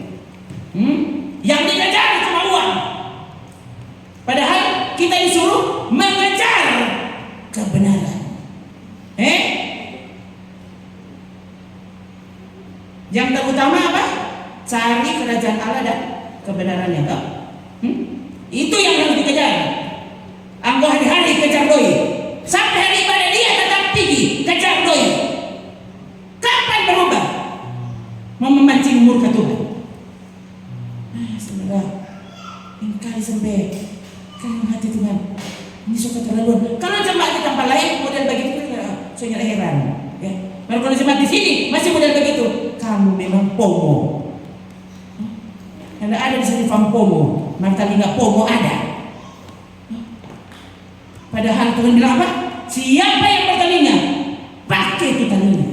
Yang dikejar cuma uang. Padahal kita disuruh mengejar kebenaran. Yang terutama apa? Cari kerajaan Allah dan kebenarannya, toh? Itu yang harus dikejar. Anggo hari-hari kejar doi. Sampai hari ibadah dia tetap tinggi kejar doi. Kapan berubah? Mau memancing murka Tuhan. Saudara, ini kali sampai kan hati Tuhan. Ini suka terlaluan. Kalau jemaat di tempat lain model begitu, saya heran. Ya. Kalau jemaat di sini masih model begitu, kamu memang pomo. Karena ada di sini pomo, Martalinga pomo ada. Padahal Tuhan bilang apa? Siapa yang bertelinga, pakai itu telinga.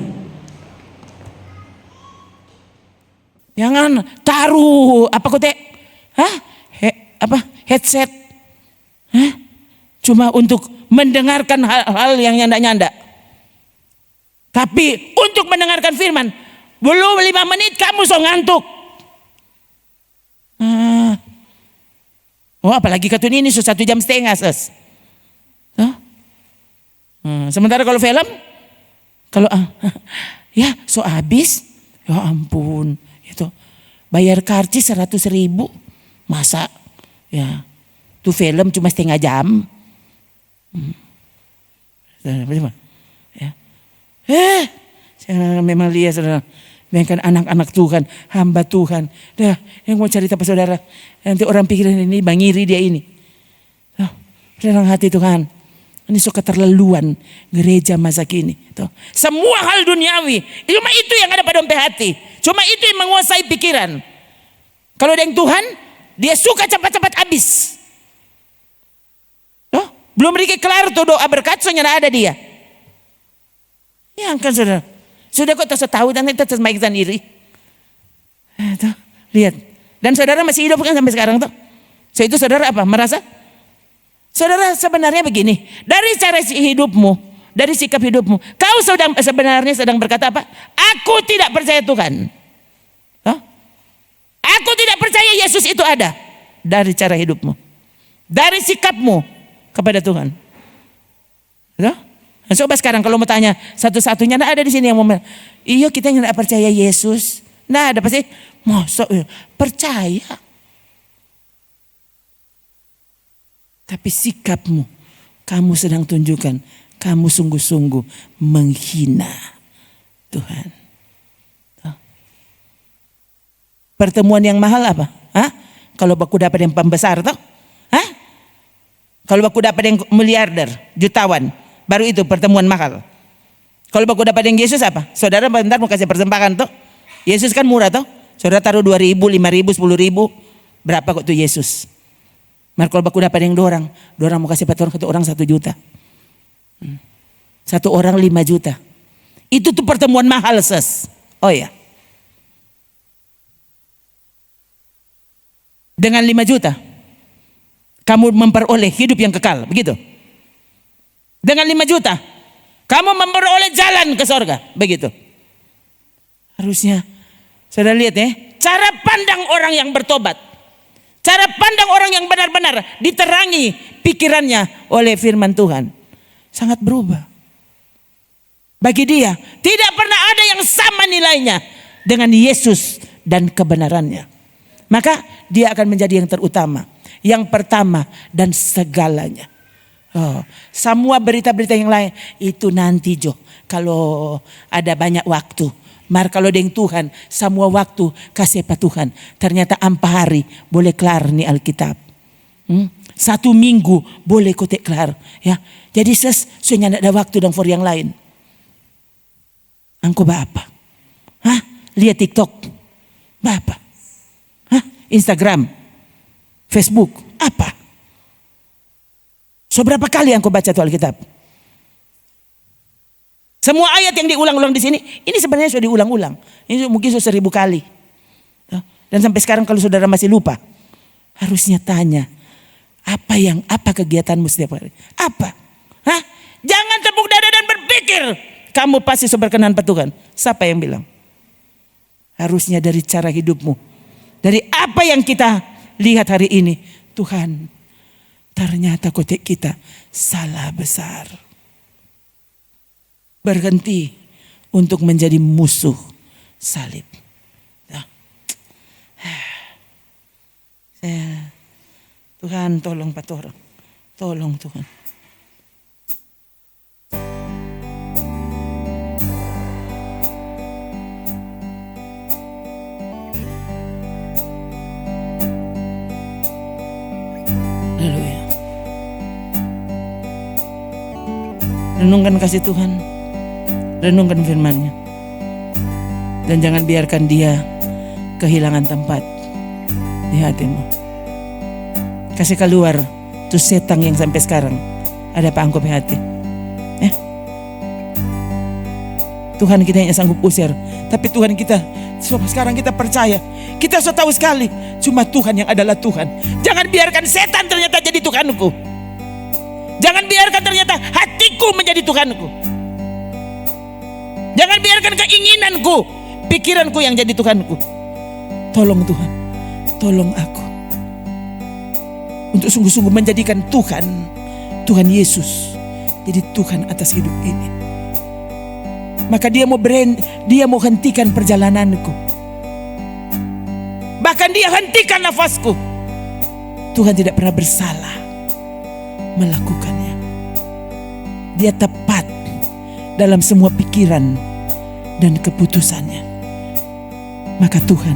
Jangan taruh apa kote? Headset? Cuma untuk mendengarkan hal-hal yang nyanda-nyanda. Tapi untuk mendengarkan firman, belum 5 menit kamu so ngantuk. Apalagi katun ini 1,5 jam ses. Sementara kalau film, kalau ya so habis, ya ampun, itu bayar karcis 100.000, masa ya tuh film cuma 1/2 jam. Ya. Saya memang lihat saudara, bayangkan anak-anak Tuhan, hamba Tuhan, dah yang mau cerita pada saudara, nanti orang pikirin ini bangiri dia ini. Renang hati Tuhan. Ini suka terlaluan gereja masa kini. Tuh. Semua hal duniawi, cuma itu yang ada pada dompet hati. Cuma itu yang menguasai pikiran. Kalau dengan Tuhan, dia suka cepat-cepat habis. Oh, belum sedikit kelar tuh doa berkat, soalnya ada dia. Ya kan saudara. Sudah kok tahu dan kita termaikkan diri. Tuh, lihat. Dan saudara masih hidup kan sampai sekarang tuh. So itu saudara apa? Merasa? Saudara sebenarnya begini. Dari cara hidupmu, dari sikap hidupmu, kau sebenarnya sedang berkata apa? Aku tidak percaya Tuhan. Huh? Aku tidak percaya Yesus itu ada. Dari cara hidupmu, dari sikapmu kepada Tuhan. Huh? Nah, coba sekarang kalau mau tanya satu-satunya, ada di sini yang mau, iya kita yang tidak percaya Yesus. Nah, ada pasti, masa percaya. Tapi sikapmu, kamu sedang tunjukkan, kamu sungguh-sungguh menghina Tuhan. Pertemuan yang mahal apa? Hah? Kalau baku dapat yang pembesar toh? Hah? Kalau baku dapat yang miliarder, jutawan, baru itu pertemuan mahal. Kalau baku dapat yang Yesus apa? Saudara bentar mau kasih persembahan toh? Yesus kan murah toh? Saudara taruh 2.000, 5.000, 10.000, berapa kok tuh Yesus? Maka kalau baku dapat yang dorang mau kasih satu orang 1 juta. Satu orang 5 juta. Itu tuh pertemuan mahal ses. Oh ya. Dengan 5 juta. Kamu memperoleh hidup yang kekal. Begitu. Dengan 5 juta. Kamu memperoleh jalan ke sorga. Begitu. Harusnya. Saudara lihat ya. Cara pandang orang yang bertobat. Cara pandang orang yang benar-benar diterangi pikirannya oleh firman Tuhan. Sangat berubah. Bagi dia tidak pernah ada yang sama nilainya dengan Yesus dan kebenarannya. Maka dia akan menjadi yang terutama. Yang pertama dan segalanya. Oh, semua berita-berita yang lain itu nanti Jo. Kalau ada banyak waktu. Mar kalau dengan Tuhan semua waktu kasih apa Tuhan. Ternyata 4 hari boleh kelar nih Alkitab. 1 minggu boleh kotek kelar. Ya, jadi soalnya tidak ada waktu dan for yang lain. Angko apa? Hah? Lihat TikTok. Apa? Hah? Instagram. Facebook. Apa? So berapa kali angko baca tuh Alkitab? Semua ayat yang diulang-ulang di sini, ini sebenarnya sudah diulang-ulang. Ini mungkin sudah 1000 kali. Dan sampai sekarang kalau saudara masih lupa, harusnya tanya, apa kegiatanmu setiap hari? Apa? Hah? Jangan tepuk dada dan berpikir kamu pasti berkenan pada Tuhan. Siapa yang bilang? Harusnya dari cara hidupmu, dari apa yang kita lihat hari ini, Tuhan, ternyata kotek kita salah besar. Berhenti untuk menjadi musuh salib. Tuhan tolong pator. Tolong Tuhan. Haleluya. Renungkan kasih Tuhan. Renungkan firman-Nya. Dan jangan biarkan dia kehilangan tempat di hatimu. Kasih keluar tuh setan yang sampai sekarang ada pangkop hati. Ya. Tuhan kita yang sanggup usir. Tapi Tuhan kita sekarang kita percaya. Kita so tahu sekali. Cuma Tuhan yang adalah Tuhan. Jangan biarkan setan ternyata jadi Tuhanku. Jangan biarkan ternyata hatiku menjadi Tuhanku. Jangan biarkan keinginanku, pikiranku yang jadi Tuhanku. Tolong Tuhan, tolong aku. Untuk sungguh-sungguh menjadikan Tuhan Yesus jadi Tuhan atas hidup ini. Maka dia mau hentikan perjalananku. Bahkan dia hentikan nafasku. Tuhan tidak pernah bersalah melakukannya. Dia tepat dalam semua pikiran dan keputusannya. Maka Tuhan,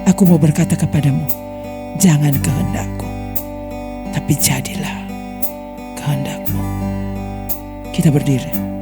aku mau berkata kepadamu, jangan kehendakku, tapi jadilah kehendakmu. Kita berdiri.